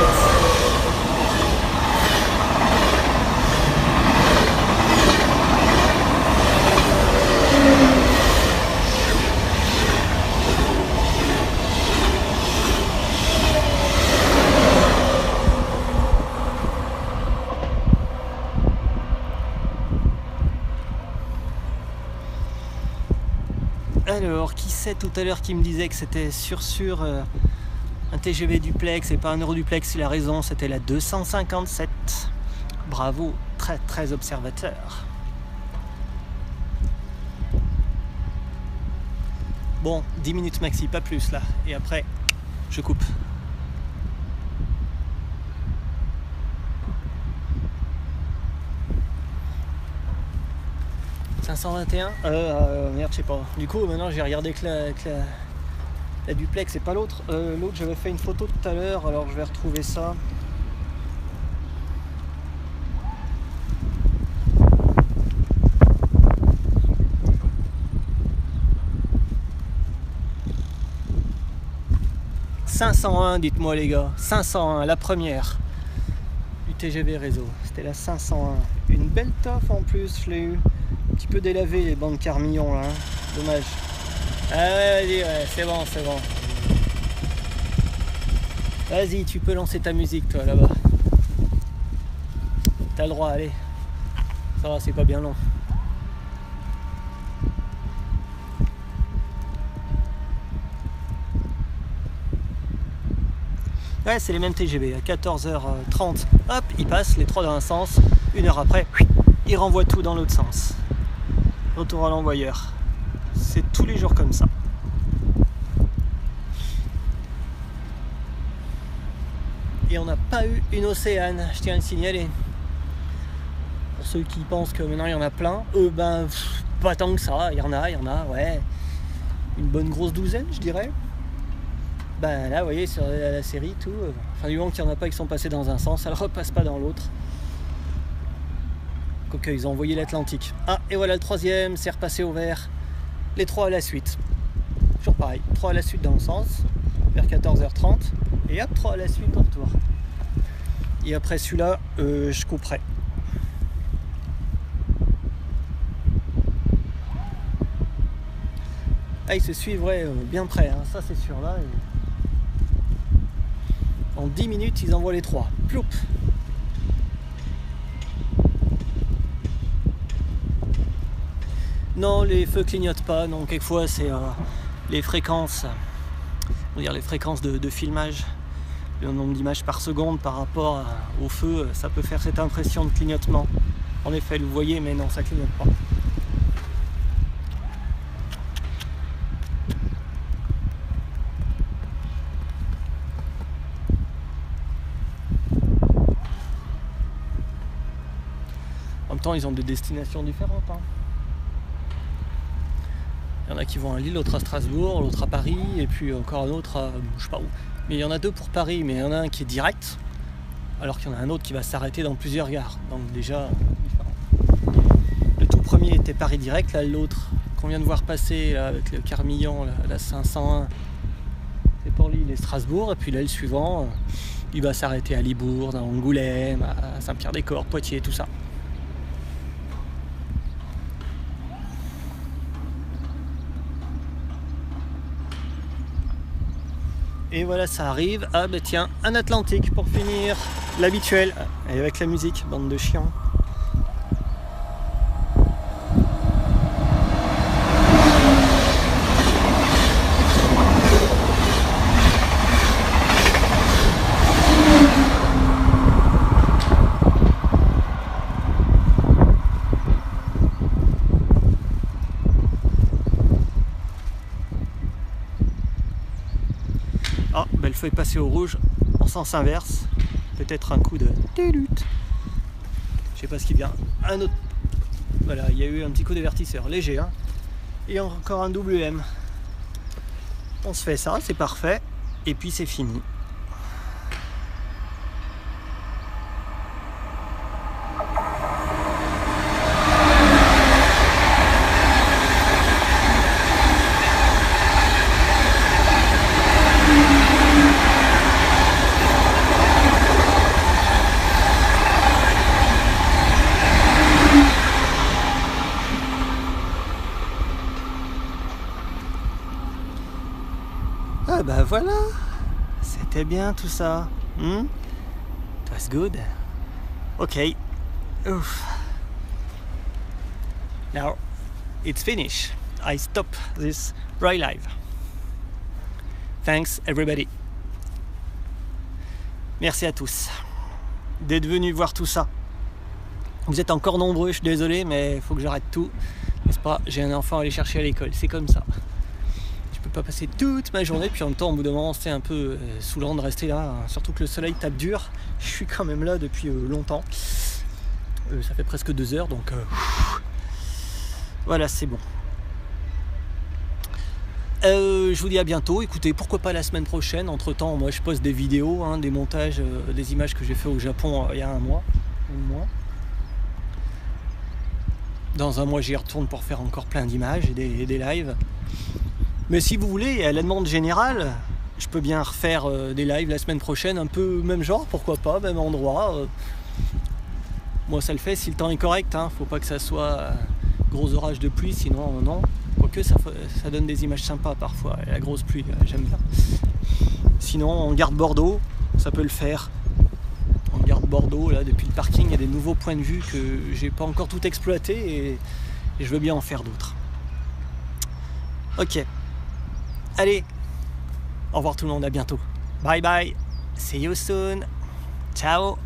Alors, qui c'est tout à l'heure qui me disait que c'était sûr un TGV duplex et pas un Euroduplex? Il a raison, c'était la 257. Bravo, très très observateur. Bon, 10 minutes maxi, pas plus là. Et après, je coupe. « 521 » merde, je sais pas. Du coup, maintenant, j'ai regardé que la duplex et pas l'autre. L'autre, j'avais fait une photo tout à l'heure, alors je vais retrouver ça. « 501 » dites-moi les gars. 501, la première du TGV réseau. C'était la 501. Une belle toffe en plus, je l'ai eu. Un petit peu délavé les bancs de Carmillon là, hein. Dommage. Ah ouais, vas-y, ouais, c'est bon, c'est bon. Vas-y, tu peux lancer ta musique toi là-bas. T'as le droit, allez. Ça va, c'est pas bien long. Ouais, c'est les mêmes TGV. À 14h30, hop, ils passent les trois dans un sens. Une heure après, ils renvoient tout dans l'autre sens. Retour à l'envoyeur. C'est tous les jours comme ça. Et on n'a pas eu une Océane, je tiens à le signaler. Pour ceux qui pensent que maintenant il y en a plein, pas tant que ça, il y en a, ouais. Une bonne grosse douzaine, je dirais. Ben là, vous voyez, sur la série, tout. Enfin, du moment qu'il n'y en a pas qui sont passés dans un sens, ça ne repasse pas dans l'autre. Quoique, ils ont envoyé l'Atlantique. Ah, et voilà le troisième, c'est repassé au vert. Les trois à la suite. Toujours pareil, 3 à la suite dans le sens, vers 14h30. Et hop, 3 à la suite au retour. Et après celui-là, je couperai. Ah, ils se suivraient bien près, hein. Ça c'est sûr là. En 10 minutes, ils envoient les 3. Ploup. Non, les feux clignotent pas, donc quelquefois c'est les fréquences, on va dire les fréquences de filmage, le nombre d'images par seconde par rapport au feu, ça peut faire cette impression de clignotement. En effet, vous voyez, mais non, ça clignote pas. En même temps, ils ont des destinations différentes, hein. Il y en a qui vont à Lille, l'autre à Strasbourg, l'autre à Paris, et puis encore un autre à je sais pas où. Mais il y en a 2 pour Paris, mais il y en a un qui est direct, alors qu'il y en a un autre qui va s'arrêter dans plusieurs gares. Donc déjà, différent. Le tout premier était Paris direct, là l'autre qu'on vient de voir passer là, avec le Carmillon, la 501, c'est pour Lille et Strasbourg. Et puis là le suivant, il va s'arrêter à Libourne, à Angoulême, à Saint-Pierre-des-Corps, Poitiers, tout ça. Et voilà, ça arrive. Ah bah tiens, un Atlantique pour finir. L'habituel. Et avec la musique, bande de chiens. Ah, bah le feu est passé au rouge en sens inverse. Peut-être un coup de lutte. Je sais pas ce qui vient. Un autre. Voilà, il y a eu un petit coup d'avertisseur léger, hein. Et encore un WM. On se fait ça, c'est parfait. Et puis c'est fini. Ah bah voilà, c'était bien tout ça. It was good. Okay. Oof. Now it's finished. I stop this right live. Thanks everybody. Merci à tous d'être venus voir tout ça. Vous êtes encore nombreux, je suis désolé, mais il faut que j'arrête tout. N'est-ce pas? J'ai un enfant à aller chercher à l'école, c'est comme ça. Je peux pas passer toute ma journée, puis en même temps, au bout d'un moment, c'est un peu saoulant de rester là. Hein. Surtout que le soleil tape dur. Je suis quand même là depuis longtemps. Ça fait presque 2 heures, donc voilà, c'est bon. Je vous dis à bientôt. Écoutez, pourquoi pas la semaine prochaine. Entre temps, moi je poste des vidéos, des montages, des images que j'ai fait au Japon il y a un mois. Dans un mois, j'y retourne pour faire encore plein d'images et des lives. Mais si vous voulez, à la demande générale, je peux bien refaire des lives la semaine prochaine, un peu même genre, pourquoi pas, même endroit. Moi ça le fait si le temps est correct, faut pas que ça soit gros orage de pluie, sinon non. Quoique ça donne des images sympas parfois, et la grosse pluie, j'aime bien. Sinon on garde Bordeaux, ça peut le faire. On garde Bordeaux, là depuis le parking, il y a des nouveaux points de vue que j'ai pas encore tout exploité et je veux bien en faire d'autres. Ok, allez, au revoir tout le monde, à bientôt. Bye bye, see you soon, ciao.